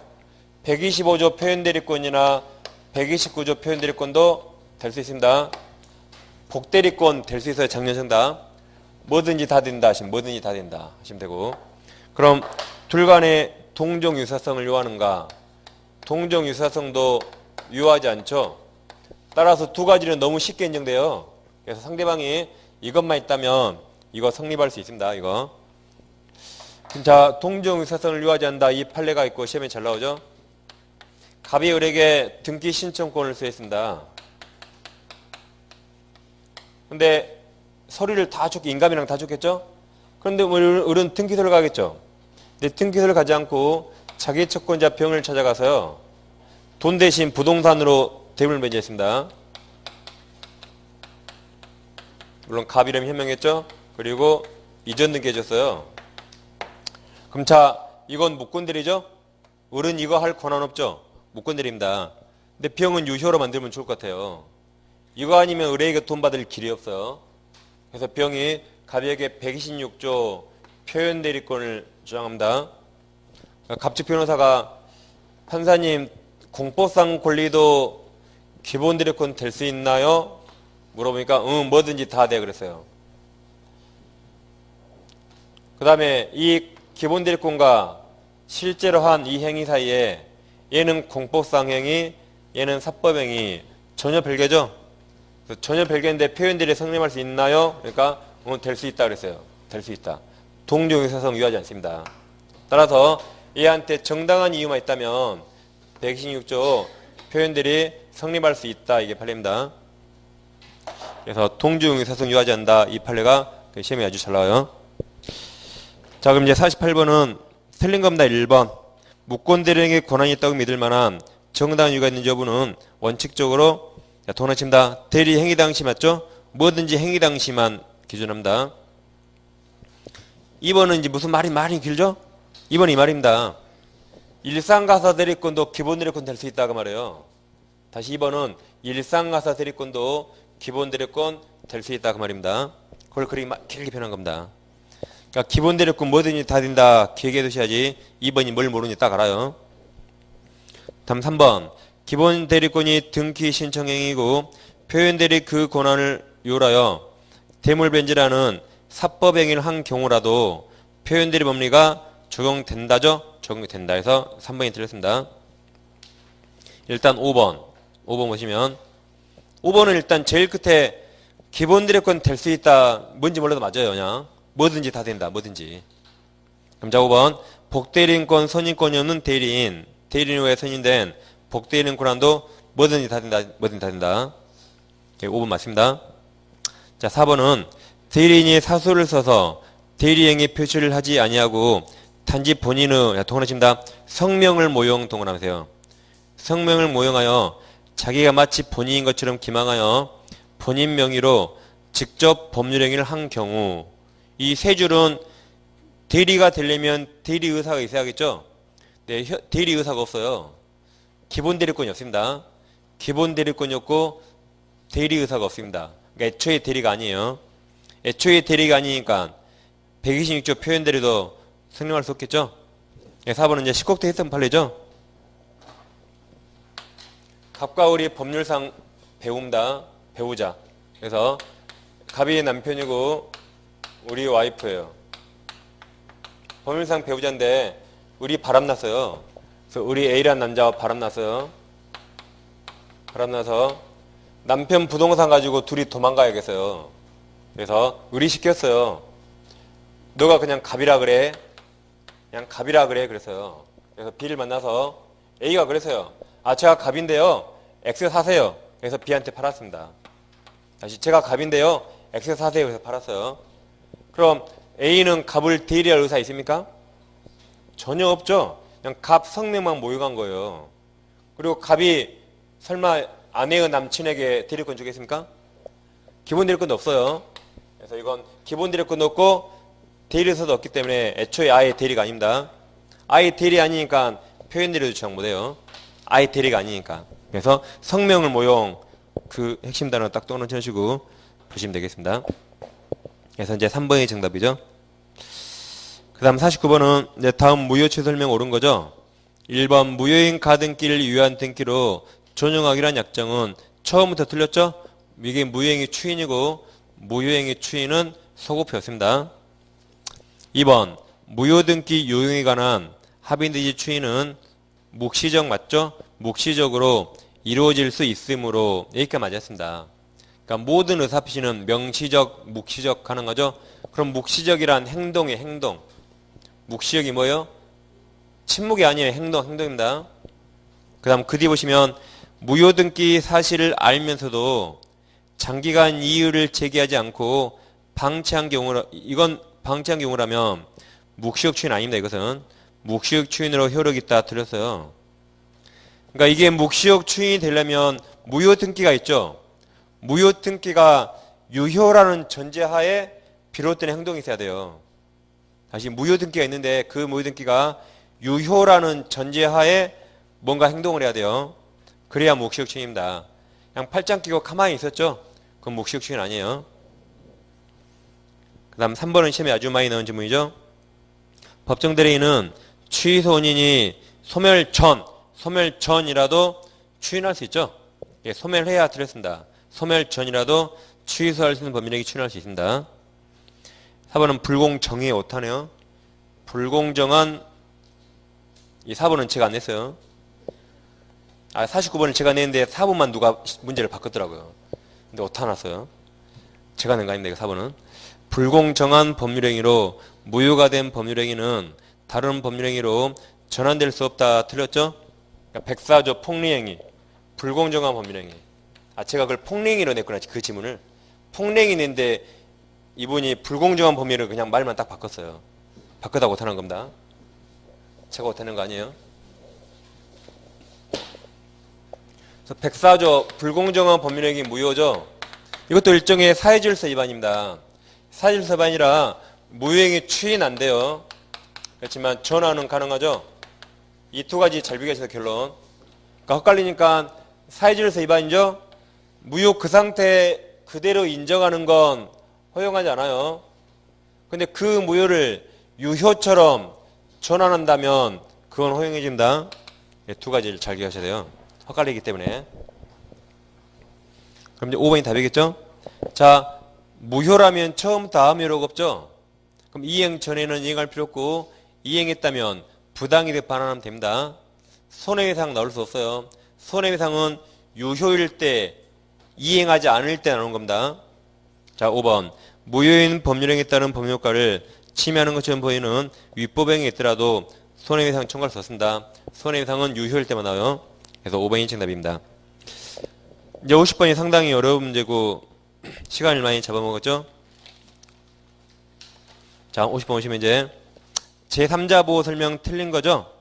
125조 표현 대리권이나 129조 표현 대리권도 될 수 있습니다. 복대리권 될 수 있어요. 작년 정답. 뭐든지 다 된다 하시면 뭐든지 다 된다 하시면 되고. 그럼 둘 간의 동종 유사성을 요하는가? 동종 유사성도 요하지 않죠. 따라서 두 가지는 너무 쉽게 인정돼요. 그래서 상대방이 이것만 있다면 이거 성립할 수 있습니다. 이거. 자, 동종 유사성을 요하지 않는다. 이 판례가 있고 시험에 잘 나오죠. 갑이 을에게 등기 신청권을 수했습니다. 근데 서류를 다 줬고 인감이랑 다 줬겠죠? 그런데 을은 등기소를 가겠죠? 근데 등기소를 가지 않고 자기 채권자 병을 찾아가서요. 돈 대신 부동산으로 대물을 맺었습니다. 물론 갑 이름이 현명했죠? 그리고 이전 등기 해줬어요. 그럼 자, 이건 무권대리죠? 을은 이거 할 권한 없죠? 무권대리입니다. 근데 병은 유효로 만들면 좋을 것 같아요. 이거 아니면 을에게 돈 받을 길이 없어요. 그래서 병이 갑에게 126조 표현 대리권을 주장합니다. 갑직 변호사가 판사님 공법상 권리도 기본 대리권 될 수 있나요? 물어보니까 뭐든지 다 돼 그랬어요. 그 다음에 이 기본 대리권과 실제로 한 이 행위 사이에 얘는 공법상 행위, 얘는 사법행위 전혀 별개죠? 전혀 별개인데 표현 대리 성립할 수 있나요? 그러니까 될 수 있다 그랬어요. 될 수 있다. 동종 유사성 유하지 않습니다. 따라서 얘한테 정당한 이유만 있다면 126조 표현 대리 성립할 수 있다. 이게 판례입니다. 그래서 동종 유사성 유하지 않는다. 이 판례가 시험에 아주 잘 나와요. 자, 그럼 이제 48번은 틀린 겁니다. 1번. 무권 대리에게 권한이 있다고 믿을 만한 정당한 이유가 있는지 여부는 원칙적으로 돈 아침다. 대리 행위 당시 맞죠? 뭐든지 행위 당시만 기준합니다. 2번은 이제 무슨 말이 길죠? 2번이 이 말입니다. 일상가사 대리권도 기본 대리권 될 수 있다고 말해요. 다시 2번은 일상가사 대리권도 기본 대리권 될 수 있다고 말입니다. 그걸 그렇게 길게 표현한 겁니다. 그러니까 기본 대리권 뭐든지 다 된다. 길게 두셔야지 2번이 뭘 모르는지 딱 알아요. 다음 3번. 기본 대리권이 등기 신청행위고 표현 대리 그 권한을 요하여 대물변제라는 사법행위를 한 경우라도 표현 대리 법리가 적용된다죠? 적용된다 해서 3번이 틀렸습니다. 일단 5번 보시면 5번은 일단 제일 끝에 기본 대리권 될 수 있다. 뭔지 몰라도 맞아요. 그냥 뭐든지 다 된다. 뭐든지. 그럼 자 5번 복대리인권 선임권이 없는 대리인 후에 선임된 복대리인 권한도 뭐든지 다 된다. 뭐든지 다 된다. 5번 맞습니다. 자 4번은 대리인이 사소를 써서 대리행위 표시를 하지 아니하고 단지 본인의 동원하십니다. 성명을 모용 동원하세요. 성명을 모용하여 자기가 마치 본인인 것처럼 기망하여 본인 명의로 직접 법률행위를 한 경우 이 세 줄은 대리가 되려면 대리의사가 있어야겠죠? 네, 대리의사가 없어요. 기본 대리권이 없습니다. 기본 대리권이 없고 대리의사가 없습니다. 그러니까 애초에 대리가 아니에요. 애초에 대리가 아니니까 126조 표현 대리도 성립할 수 없겠죠? 4번은 이제 19대 했던 판례죠? 갑과 을이 법률상 배우입니다. 배우자. 그래서 갑이 남편이고 우리 와이프예요. 법률상 배우자인데 우리 바람났어요. 그래서 우리 A라는 남자와 바람났어요. 바람나서 남편 부동산 가지고 둘이 도망가야겠어요. 그래서 의리시켰어요. 너가 그냥 갑이라 그래. 그냥 갑이라 그래. 그래서요. 그래서 B를 만나서 A가 그랬어요. 아, 제가 갑인데요. X 사세요. 그래서 B한테 팔았습니다. 다시 제가 갑인데요. X 사세요. 그래서 팔았어요. 그럼 A는 갑을 대리할 의사 있습니까? 전혀 없죠. 그냥 갑 성명만 모욕한 거예요. 그리고 갑이 설마 아내의 남친에게 대리권 주겠습니까? 기본 대리권도 없어요. 그래서 이건 기본 대리권도 없고 대리서도 없기 때문에 애초에 아예 대리가 아닙니다. 아예 대리 아니니까 표현 대리도 주장 못해요. 아예 대리가 아니니까. 그래서 성명을 모용 그 핵심 단어 딱 떠놓으시고 보시면 되겠습니다. 그래서 이제 3번이 정답이죠. 그 다음 49번은 이제 다음 무효치 설명 옳은 거죠. 1번 무효인 가등기를 유효한 등기로 전용하기란 약정은 처음부터 틀렸죠. 이게 무효행위 추인이고 무효행위 추인은 소급표였습니다. 2번 무효등기 유효에 관한 합의인지 추인은 묵시적 맞죠? 묵시적으로 이루어질 수 있으므로 여기까지 맞았습니다. 그러니까 모든 의사표시는 명시적, 묵시적 하는 거죠. 그럼 묵시적이란 행동의 행동. 묵시적이 뭐예요? 침묵이 아니에요. 행동입니다. 그 다음 그 뒤에 보시면 무효등기 사실을 알면서도 장기간 이의를 제기하지 않고 방치한 경우라, 이건 방치한 경우라면 묵시적 추인 아닙니다. 이것은 묵시적 추인으로 효력이 있다 들렸어요. 그러니까 이게 묵시적 추인이 되려면 무효등기가 있죠. 무효등기가 유효라는 전제하에 비롯된 행동이 있어야 돼요. 다시 무효등기가 있는데 그 무효등기가 유효라는 전제하에 뭔가 행동을 해야 돼요. 그래야 묵시적 추인입니다. 그냥 팔짱 끼고 가만히 있었죠? 그건 묵시적 추인 아니에요. 그 다음 3번은 시험에 아주 많이 나온 질문이죠. 법정 대리인은 취소 원인이 소멸 전이라도 추인할 수 있죠. 예, 소멸해야 틀렸습니다. 소멸 전이라도 취소할 수 있는 법률행위 추인할 수 있습니다. 4번은 불공정의 오타네요. 불공정한 이 4번은 제가 안 냈어요. 49번을 제가 냈는데 4번만 누가 문제를 바꿨더라고요. 근데 오타 났어요. 제가 낸 거 아닙니다. 이거 4번은. 불공정한 법률행위로 무효가 된 법률행위는 다른 법률행위로 전환될 수 없다. 틀렸죠? 그러니까 104조 폭리행위. 불공정한 법률행위. 제가 그걸 폭리행위로 냈구나. 그 지문을. 폭리행위 냈는데 이분이 불공정한 법률을 그냥 말만 딱 바꿨어요. 바꾸다 오타난 겁니다. 제가 오타낸 거 아니에요. 그래서 104조 불공정한 법률행위 무효죠. 이것도 일종의 사회질서 위반입니다. 사회질서 위반이라 무효행위 추인 안 돼요. 그렇지만 전환은 가능하죠. 이 두 가지 잘 비교하셔서 결론. 그러니까 헷갈리니까 사회질서 위반이죠. 무효 그 상태 그대로 인정하는 건 허용하지 않아요. 근데 그 무효를 유효처럼 전환한다면 그건 허용해진다. 두 가지를 잘 기억하셔야 돼요. 헷갈리기 때문에. 그럼 이제 5번이 답이겠죠? 자, 무효라면 처음부터 아무 효력 없죠? 그럼 이행 전에는 이행할 필요 없고 이행했다면 부당이득 반환하면 됩니다. 손해배상 나올 수 없어요. 손해배상은 유효일 때 이행하지 않을 때 나오는 겁니다. 자, 5번. 무효인 법률행위에 따른 법률효과를 침해하는 것처럼 보이는 위법행위에 있더라도 손해배상 청구할 수 없습니다. 손해배상은 유효일 때만 나와요. 그래서 5번이 정답입니다. 이제 50번이 상당히 어려운 문제고 시간을 많이 잡아먹었죠. 자, 50번 보시면 이제 제3자 보호 설명 틀린 거죠.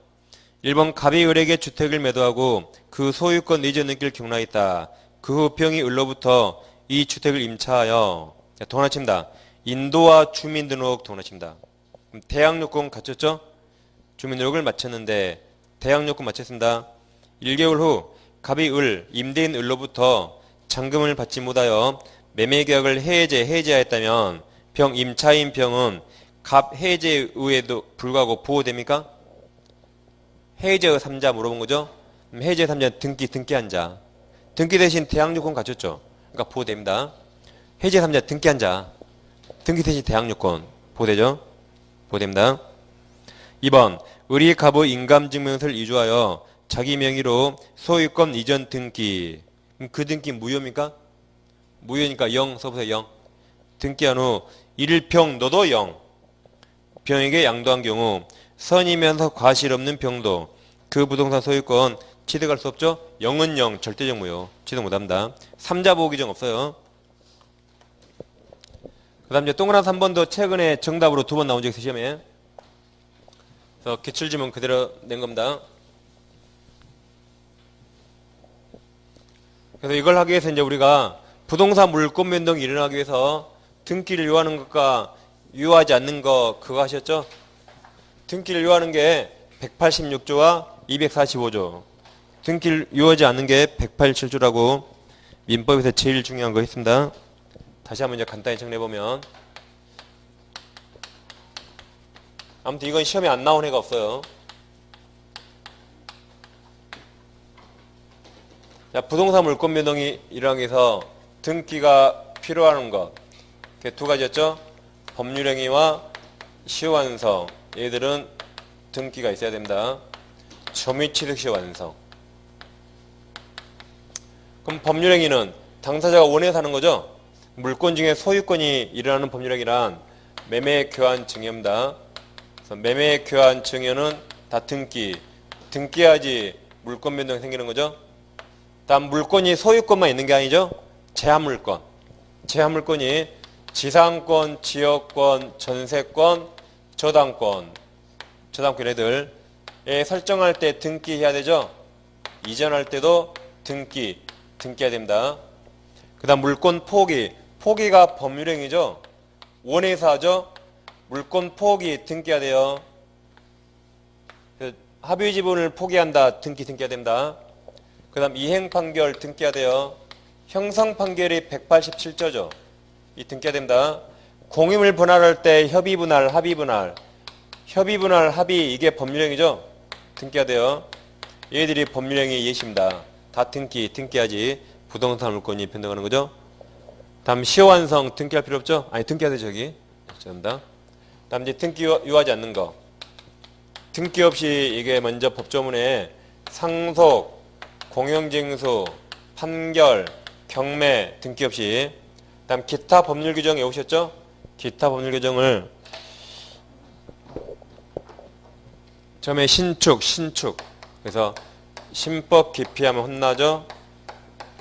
1번 갑이 을에게 주택을 매도하고 그 소유권 이전 느낄 경로가 있다. 그 후 병이 을로부터 이 주택을 임차하여 동원칩니다. 인도와 주민등록 동원칩니다. 대항요건 갖췄죠? 주민등록을 마쳤는데 대항요건 마쳤습니다. 1개월 후 갑이 을, 임대인 을로부터 잔금을 받지 못하여 매매계약을 해제하였다면 병 임차인 병은 갑 해제 의에도 불구하고 보호됩니까? 해제의 3자 물어본 거죠? 해제 3자 등기한 자. 등기 대신 대항요건 갖췄죠? 그러니까 보호됩니다. 해제 3자 등기한 자. 등기 대신 대항요건 보호되죠? 보호됩니다. 2번 의리 갑의 인감증명서를 이주하여 자기 명의로 소유권 이전 등기. 그 등기 무효입니까? 무효니까 0 써보세요. 0. 등기한 후 1평 너도 0. 병에게 양도한 경우 선이면서 과실 없는 병도 그 부동산 소유권 취득할 수 없죠? 0은 0 절대적 무효. 취득 못합니다. 3자 보호 규정 없어요. 그 다음 이제 동그란 3번도 최근에 정답으로 2번 나온 적 있어요. 시험에. 그래서 기출지문 그대로 낸 겁니다. 그래서 이걸 하기 위해서 이제 우리가 부동산 물권 변동이 일어나기 위해서 등기를 유효하는 것과 유효하지 않는 거 그거 하셨죠? 등기를 유효하는 게 186조와 245조. 등기를 유효하지 않는 게 187조라고 민법에서 제일 중요한 거 있습니다. 다시 한번 이제 간단히 정리해보면 아무튼 이건 시험에 안 나온 애가 없어요. 자, 부동산 물권 변동이 일어나기 위해서 등기가 필요한 것. 두 가지였죠. 법률행위와 시효완성. 얘들은 등기가 있어야 됩니다. 점유취득시 완성. 그럼 법률행위는 당사자가 원해서 하는 거죠. 물권 중에 소유권이 일어나는 법률행위란 매매 교환 증여입니다. 그래서 매매 교환 증여는 다 등기해야지 물권 변동이 생기는 거죠. 다음 물권이 소유권만 있는 게 아니죠. 제한물권. 제한물권이 지상권, 지역권, 전세권, 저당권 애들에 설정할 때 등기해야 되죠. 이전할 때도 등기해야 됩니다. 그 다음 물권 포기가 법률행위죠. 원해서 하죠. 물권 포기 등기해야 돼요. 합의 지분을 포기한다. 등기해야 됩니다. 그 다음 이행 판결 등기해야 돼요. 형성 판결이 187조죠. 이 등기해야 됩니다. 공임을 분할할 때 협의 분할, 합의 분할, 합의 이게 법률행위죠. 등기해야 돼요. 얘들이 법률행위 예시입니다. 다 등기해야지 부동산 물권이 변동하는 거죠. 다음 시효완성 등기할 필요 없죠? 아니 등기해야 돼 저기. 죄송합니다. 다음 이제 등기 유효하지 않는 거. 등기 없이 이게 먼저 법조문에 상속, 공영징수, 판결, 경매 등기 없이. 다음 기타 법률 규정에 오셨죠? 기타 법률 규정을 처음에 신축. 그래서 신법 기피하면 혼나죠?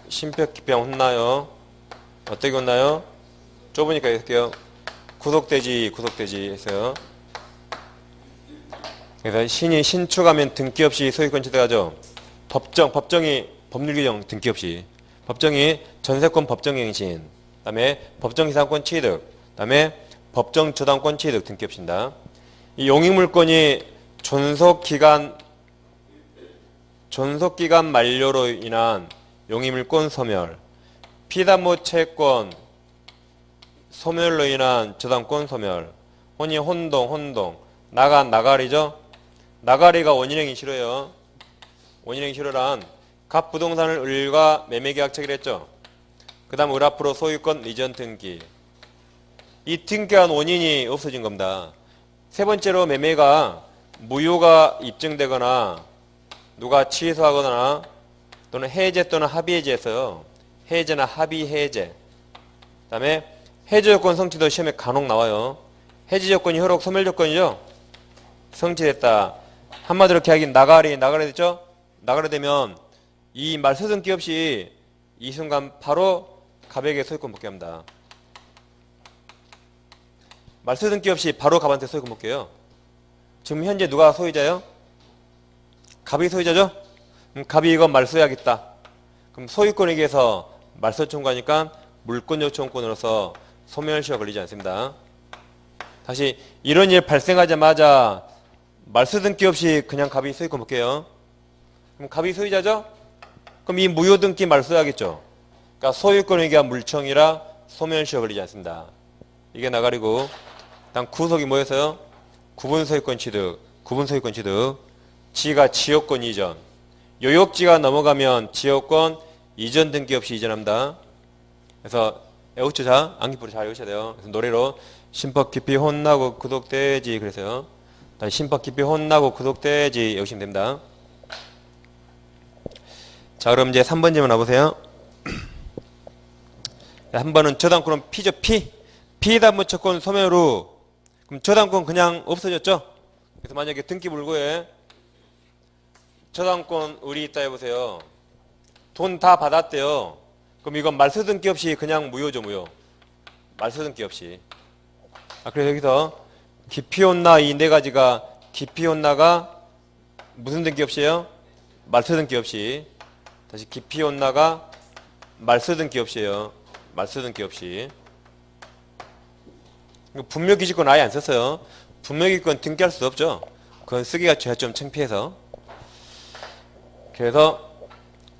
신법 기피하면 혼나요. 어떻게 혼나요? 좁으니까 이렇게요. 구속되지 했어요. 그래서 신축하면 등기 없이 소유권 취득하죠. 법정이 법률 규정 등기 없이. 법정이 전세권 법정갱신. 그다음에 법정 기상권 취득. 그다음에 법정 저당권 취득 등기 없이입니다. 이 용익물권이 존속기간 만료로 인한 용익물권 소멸, 피담보 채권 소멸로 인한 저당권 소멸, 혼동, 나가리죠. 나가리가 원인행위 싫어요. 원인행위 싫어란 갑부동산을 을과 매매계약 체결했죠. 그 다음 을 앞으로 소유권 이전 등기. 이 등기한 원인이 없어진 겁니다. 세 번째로 매매가 무효가 입증되거나 누가 취소하거나 또는 해제 또는 합의 해제했어요. 해제나 합의 해제. 그 다음에 해제 조건 성취도 시험에 간혹 나와요. 해제 조건이 효력 소멸 조건이죠. 성취됐다. 한마디로 계약이 나가리 됐죠. 나가리 되면 이 말소 등기 없이 이 순간 바로 갑에게 소유권 복귀합니다. 말소 등기 없이 바로 갑한테 소유권 복귀해요. 지금 현재 누가 소유자예요? 갑이 소유자죠? 그럼 갑이 이거 말소해야겠다. 그럼 소유권에 의해서 말소 청구하니까 물권 요청권으로서 소멸시효가 걸리지 않습니다. 다시 이런 일 발생하자마자 말소 등기 없이 그냥 갑이 소유권 복귀해요. 그럼 갑이 소유자죠? 그럼 이 무효 등기 말소해야겠죠? 그러니까 소유권에 의한 물청이라 소멸시효가 걸리지 않습니다. 이게 나가리고. 다음 구속이 뭐였어요? 구분소유권 취득. 지가 지역권 이전. 요역지가 넘어가면 지역권 이전 등기 없이 이전합니다. 그래서 애우쳐 자 암기부로 잘 외우셔야 돼요. 그래서 노래로 신법 깊이 혼나고 구속되지 그래서요. 다시 심법 깊이 혼나고 구속돼야지 외우시면 됩니다. 자, 그럼 이제 3번 질문 와보세요. 한 번은 저당권은 P죠, P. 피담보채권 소멸후. 그럼 저당권 그냥 없어졌죠? 그래서 만약에 등기불구에 저당권 을이 있다 해보세요. 돈 다 받았대요. 그럼 이건 말소등기 없이 그냥 무효죠, 무효. 말소등기 없이. 그래서 여기서 기피혼나 이 네 가지가 기피혼나가 무슨 등기 없이요? 말소등기 없이. 다시 기피혼나가 말소등기 없이요. 말소등기 없이. 분묘기지권 아예 안 썼어요. 분묘기지권 등기할 수 없죠. 그건 쓰기가 제가 좀 창피해서. 그래서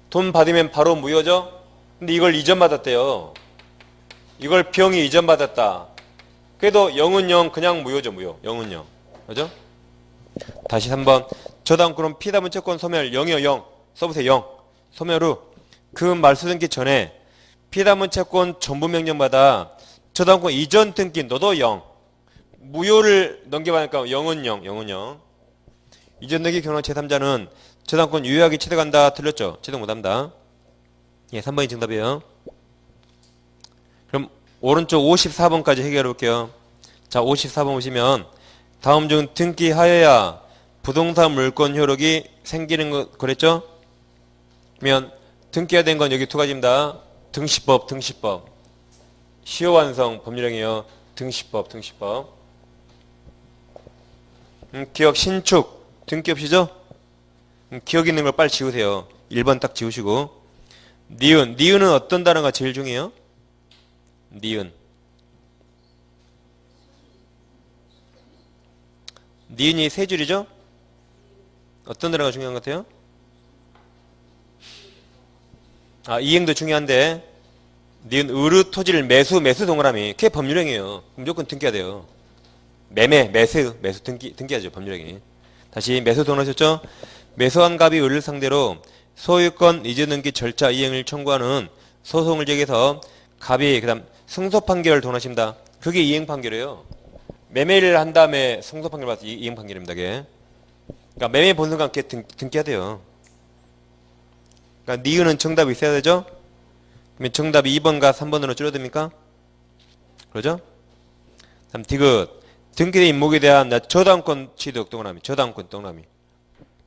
돈 받으면 바로 무효죠. 근데 이걸 이전받았대요. 이걸 병이 이전받았다. 그래도 0은 0 그냥 무효죠, 무효. 0은 0. 그죠? 다시 3번. 저당권은 피담은 채권 소멸 0이요, 0. 써보세요, 0. 소멸 후 그 말소등기 전에 피담은 채권 전부 명령받아 저당권 이전 등기 너도 0. 무효를 넘겨받으니까 0은 0, 0은 0. 이전 등기 경우 제3자는 저당권 유효하게 취득한다. 틀렸죠? 취득 못합니다. 예, 3번이 정답이에요. 그럼 오른쪽 54번까지 해결해 볼게요. 자, 54번 보시면 다음 중 등기하여야 부동산 물권 효력이 생기는 것 그랬죠? 그러면 등기가 된 건 여기 두 가지입니다. 등시법, 등시법. 시효완성 법률행위요. 등시법, 등시법. 기억 신축 등기 없이죠? 기억 있는 걸 빨리 지우세요. 1번 딱 지우시고. 니은, 니은은 어떤 단어가 제일 중요해요? 니은. 니은이 세 줄이죠? 어떤 단어가 중요한 것 같아요? 이행도 중요한데 니은 의르 토지를 매수 동그라미 그게 법률행위예요. 무조건 등기해야 돼요. 매매 매수 등기하죠. 법률행위. 다시 매수 동그라셨죠? 매수한 갑이 을을 상대로 소유권 이전 등기 절차 이행을 청구하는 소송을 제기해서 갑이 그다음 승소 판결을 동원하십니다. 그게 이행 판결이에요. 매매를 한 다음에 승소 판결 받아서 이행 판결입니다. 그게. 그러니까 매매 본선과 함께 등기해야 돼요. 그러니까 니은은 정답이 있어야 되죠? 그러면 정답이 2번과 3번으로 줄어듭니까? 그러죠? 다음 디귿. 등기된 임목에 대한 저당권 취득 동그라미. 저당권 동그라미.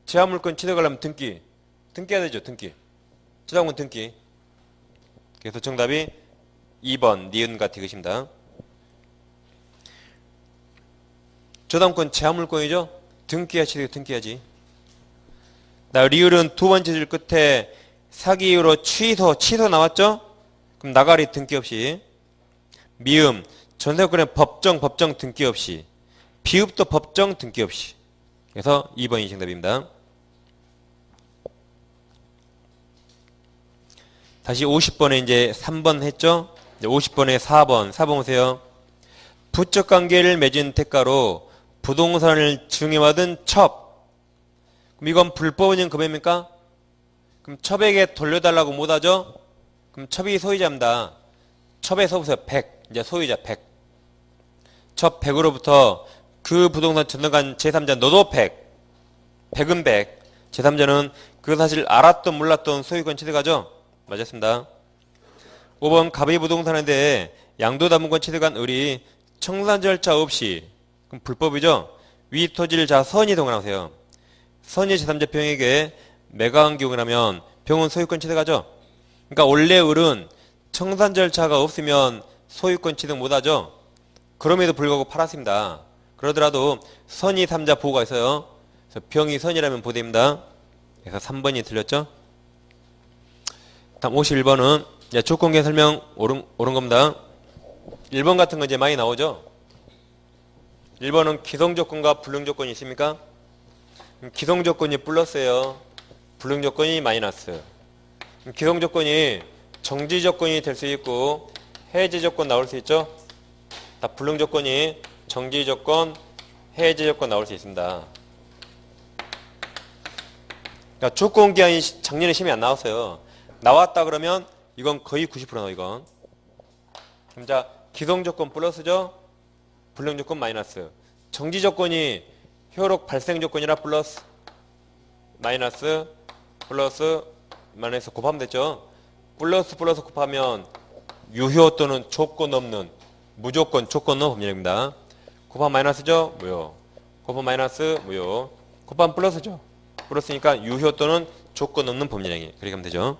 제한물권 취득하려면 등기해야 되죠. 등기. 저당권 등기. 그래서 정답이 2번 니은과 디귿입니다. 저당권 제한물권이죠. 등기해야지 취득 등기해야지. 리을은 두 번째 줄 끝에 사기 이후로 취소 나왔죠? 그럼 나가리 등기 없이. 미음 전세권의 법정 등기 없이. 비읍도 법정 등기 없이. 그래서 2번이 정답입니다. 다시 50번에 이제 3번 했죠? 이제 50번에 4번 보세요. 부적 관계를 맺은 대가로 부동산을 증여받은 첩. 그럼 이건 불법은행 금액입니까? 그럼 첩에게 돌려달라고 못하죠? 그럼 첩이 소유자입니다. 첩에 써보세요. 100. 이제 소유자 100. 첩 100으로부터 그 부동산 전등한 제3자 너도 100. 100은 100. 제3자는 그 사실 알았던 몰랐던 소유권 취득하죠? 맞았습니다. 5번 갑의 부동산에 대해 양도담보권 취득한 을이 청산 절차 없이 그럼 불법이죠? 위 토지를 선이 동원하세요. 선이 제3자 병에게 매각한 경우라면 병은 소유권 취득하죠? 그러니까 원래 을은 청산 절차가 없으면 소유권 취득 못하죠? 그럼에도 불구하고 팔았습니다. 그러더라도 선이 3자 보호가 있어요. 그래서 병이 선이라면 보됩니다. 그래서 3번이 틀렸죠? 다음 51번은 조건계 설명 옳은 겁니다. 1번 같은 거 이제 많이 나오죠? 1번은 기성조건과 불능조건이 있습니까? 기성조건이 플러스예요. 불능조건이 마이너스. 기성조건이 정지조건이 될 수 있고 해제조건 나올 수 있죠? 다 불능조건이 정지조건, 해제조건 나올 수 있습니다. 그러니까 조건기한이 작년에 시험에 안 나왔어요. 나왔다 그러면 이건 거의 90% 나와 이건. 그럼 자 기성조건 플러스죠? 불능조건 마이너스. 정지조건이 효력 발생 조건이라 플러스 마이너스 플러스 마이너스 곱하면 됐죠. 플러스 플러스 곱하면 유효 또는 조건 없는 무조건 조건 없는 법률입니다. 곱하면 마이너스죠. 무효. 곱하면 마이너스 무효. 곱하면 플러스죠. 플러스니까 유효 또는 조건 없는 법률행위. 그렇게 하면 되죠.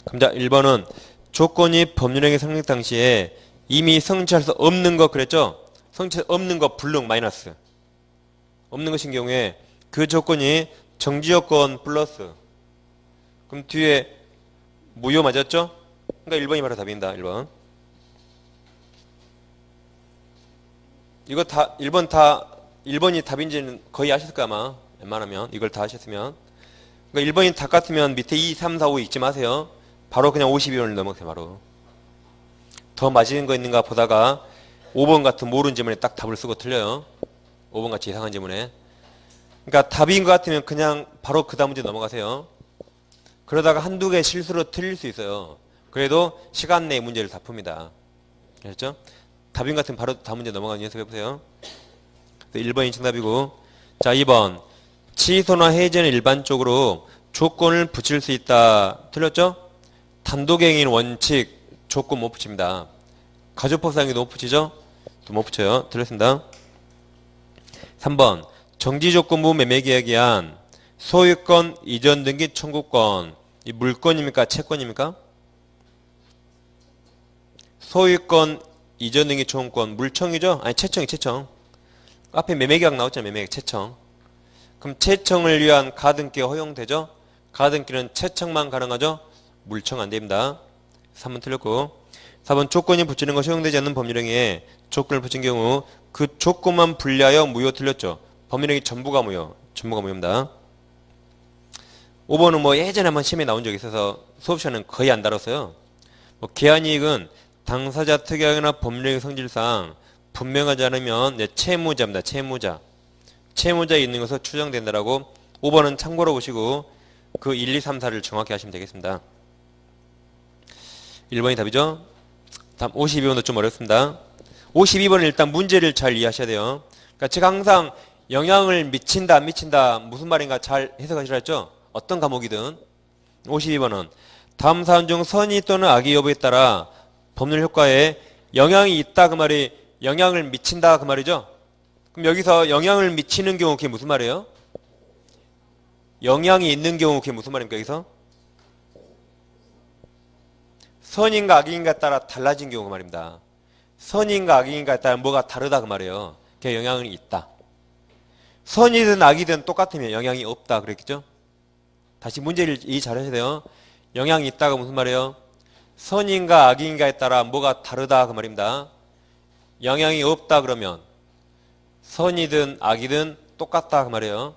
그럼 자 1번은 조건이 법률행위 성립 당시에 이미 성취할 수 없는 거 그랬죠? 성취할 수 없는 거 불능 마이너스. 없는 것인 경우에 그 조건이 정지조건 플러스. 그럼 뒤에 무효 맞았죠? 그러니까 1번이 바로 답입니다. 1번. 이거 다 1번이 답인지는 거의 아셨을 거야 아마. 웬만하면 이걸 다 하셨으면. 그러니까 1번이 답 같으면 밑에 2, 3, 4, 5 잊지 마세요. 바로 그냥 52번을 넘어가세요. 바로. 더 맞은 거 있는가 보다가 5번 같은 모르는 질문에 딱 답을 쓰고 틀려요. 5번 같이 이상한 질문에. 그러니까 답인 것 같으면 그냥 바로 그 다음 문제 넘어가세요. 그러다가 한두 개 실수로 틀릴 수 있어요. 그래도 시간 내에 문제를 다 풉니다. 그렇죠? 답인 것 같으면 바로 다음 문제 넘어가는 연습해보세요. 1번이 정답이고. 자 2번. 취소나 해제는 일반적으로 조건을 붙일 수 있다. 틀렸죠? 단독행위는 원칙 조건 못 붙입니다. 가족법상에도 못 붙이죠? 또 못 붙여요. 틀렸습니다. 3번. 정지조건부 매매계약에 의한 소유권 이전 등기 청구권. 이 물권입니까? 채권입니까? 소유권 이전 등기 청구권. 물청이죠? 아니 채청이 채청. 앞에 매매계약 나왔잖아요. 매매계약 채청. 그럼 채청을 위한 가등기가 허용되죠? 가등기는 채청만 가능하죠? 물청 안 됩니다. 3번 틀렸고. 4번 조건이 붙이는 것이 허용되지 않는 법률행위에 조건을 붙인 경우 그 조건만 불리하여 무효 틀렸죠. 법률행위 전부가 무효. 전부가 무효입니다. 5번은 뭐 예전에 한번 시험에 나온 적이 있어서 수업 시간은 거의 안 다뤘어요. 뭐 계약이익은 당사자 특약이나 법률행위 성질상 분명하지 않으면 채무자입니다. 채무자. 채무자에 있는 것으로 추정된다라고 5번은 참고로 보시고 그 1, 2, 3, 4를 정확히 하시면 되겠습니다. 1번이 답이죠. 다음 52번도 좀 어렵습니다. 52번은 일단 문제를 잘 이해하셔야 돼요. 그러니까 제가 항상 영향을 미친다 안 미친다 무슨 말인가 잘 해석하시라 했죠. 어떤 과목이든. 52번은 다음 사안 중 선의 또는 악의 여부에 따라 법률 효과에 영향이 있다 그 말이 영향을 미친다 그 말이죠. 그럼 여기서 영향을 미치는 경우 그게 무슨 말이에요? 영향이 있는 경우 그게 무슨 말입니까 여기서? 선인가 악인가에 따라 달라진 경우 그 말입니다. 선인가 악인가에 따라 뭐가 다르다 그 말이에요. 그게 영향이 있다. 선이든 악이든 똑같으면 영향이 없다 그랬겠죠? 다시 문제를 이해 잘 하셔야 돼요. 영향이 있다가 무슨 말이에요? 선인가 악인가에 따라 뭐가 다르다 그 말입니다. 영향이 없다 그러면 선이든 악이든 똑같다 그 말이에요.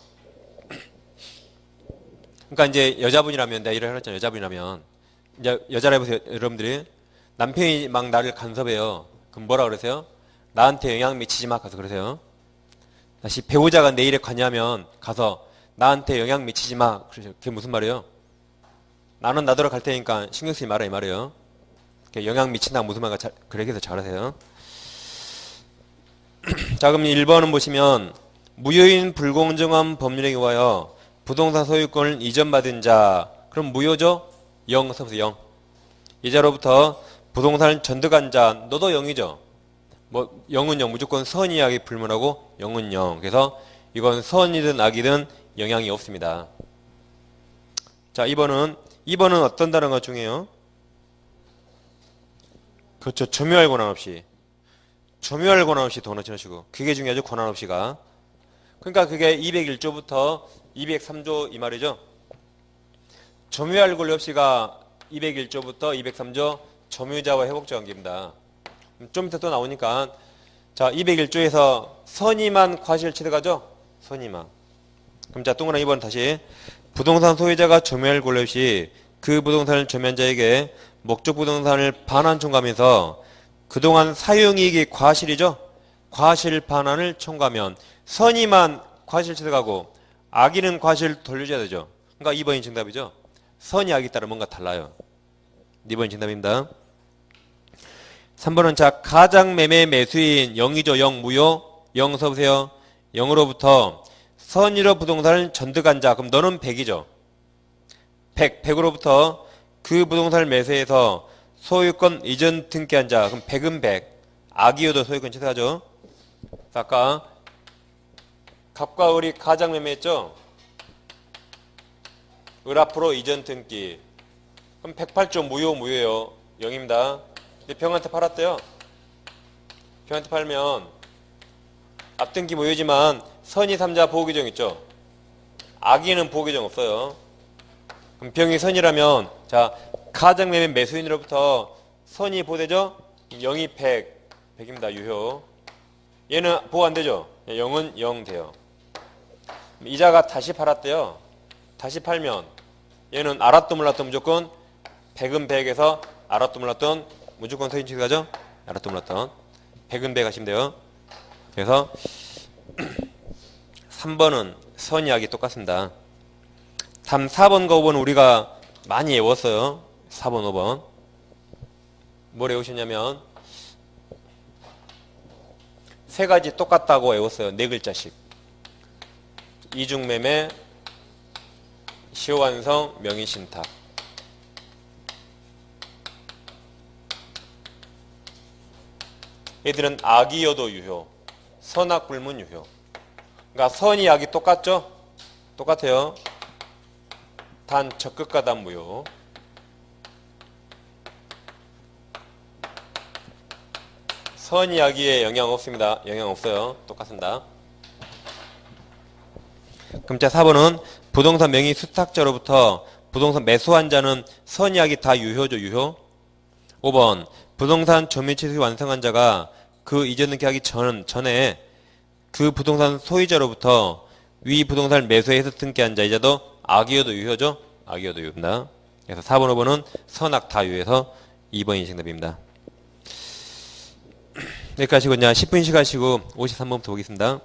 그러니까 이제 여자분이라면 내가 이런 했잖아요. 여자분이라면 이제 여자라 해보세요. 여러분들이 남편이 막 나를 간섭해요. 그럼 뭐라 그러세요? 나한테 영향 미치지 마 가서 그러세요. 다시 배우자가 내 일에 관여하면 가서 나한테 영향 미치지 마. 그게 무슨 말이에요? 나는 나더러 갈 테니까 신경 쓰지 마라 이 말이에요. 영향 미친다 무슨 말인가 그렇게 해서 잘하세요. 자 그럼 1번은 보시면 무효인 불공정한 법률에 의하여 부동산 소유권을 이전받은 자. 그럼 무효죠? 0 써보세요. 0. 이자로부터 부동산을 전득한 자. 너도 0이죠? 뭐 0은 0 무조건 선이 악이 불문하고 0은 0. 그래서 이건 선이든 악이든 영향이 없습니다. 자 2번은 어떤 단어가 중요해요? 그렇죠. 점유할 권한 없이. 점유할 권한 없이 더 넣으시고 그게 중요하죠. 권한 없이가. 그러니까 그게 201조부터 203조 이 말이죠. 점유할 권리 없이가 201조부터 203조 점유자와 회복자 관계입니다. 좀 이따 또 나오니까 자 201조에서 선의만 과실 취득하죠. 선의만. 그럼 자 동그라미 2번 다시 부동산 소유자가 점유할 권리 없이 그 부동산을 점유한 자에게 목적 부동산을 반환 청구하면서 그동안 사용이익이 과실이죠. 과실 반환을 청구하면 선의만 과실 취득하고 악의는 과실 돌려줘야 되죠. 그러니까 2번이 정답이죠. 선이 악에 따라 뭔가 달라요. 2번이 정답입니다. 3번은 자 가장 매매 매수인 0이죠. 0 무효. 0 써보세요. 0으로부터 선의로 부동산을 전득한 자. 그럼 너는 100이죠. 100으로부터 그 부동산을 매수해서 소유권 이전 등기한 자. 그럼 100은 100. 악이어도 소유권 취득하죠. 아까 갑과 을이 가장 매매했죠. 을 앞으로 이전 등기. 그럼 108조 무효예요. 0입니다. 근데 병한테 팔았대요. 병한테 팔면 앞등기 무효지만 선의 3자 보호규정 있죠. 악의는 보호규정 없어요. 그럼 병이 선이라면 자 가장 매매 매수인으로부터 선이 보호되죠. 0이 100입니다. 유효. 얘는 보호 안 되죠. 0은 0 돼요. 이자가 다시 팔았대요. 다시 팔면 얘는 알았던 몰랐던 무조건 100은 100에서 알았던 몰랐던 무조건 선의 취득하죠. 알았던 몰랐던 100은 100 하시면 돼요. 그래서 3번은 선의악이 똑같습니다. 다음 4번과 5번은 우리가 많이 외웠어요. 4번, 5번. 뭘 외우셨냐면 세 가지 똑같다고 외웠어요. 네 글자씩. 이중매매, 시효완성, 명의신탁. 얘들은 악이어도 유효, 선악 불문 유효. 그러니까 선이 악이 똑같죠? 똑같아요. 단 적극가담 무효. 선이 악의에 영향 없습니다. 영향 없어요. 똑같습니다. 그럼 자 4번은 부동산 명의 수탁자로부터 부동산 매수한 자는 선이 악이 다 유효죠. 유효. 5번 부동산 점유취득 완성한 자가 그 이전 등기하기 전에 그 부동산 소유자로부터 위 부동산을 매수해서 등기한 자 이자도 악이어도 유효죠. 악이어도 유효입니다. 그래서 4번, 5번은 선악 다 유효해서 2번이 정답입니다. 여기까지 하시고 10분 쉬가시고 53번부터 보겠습니다.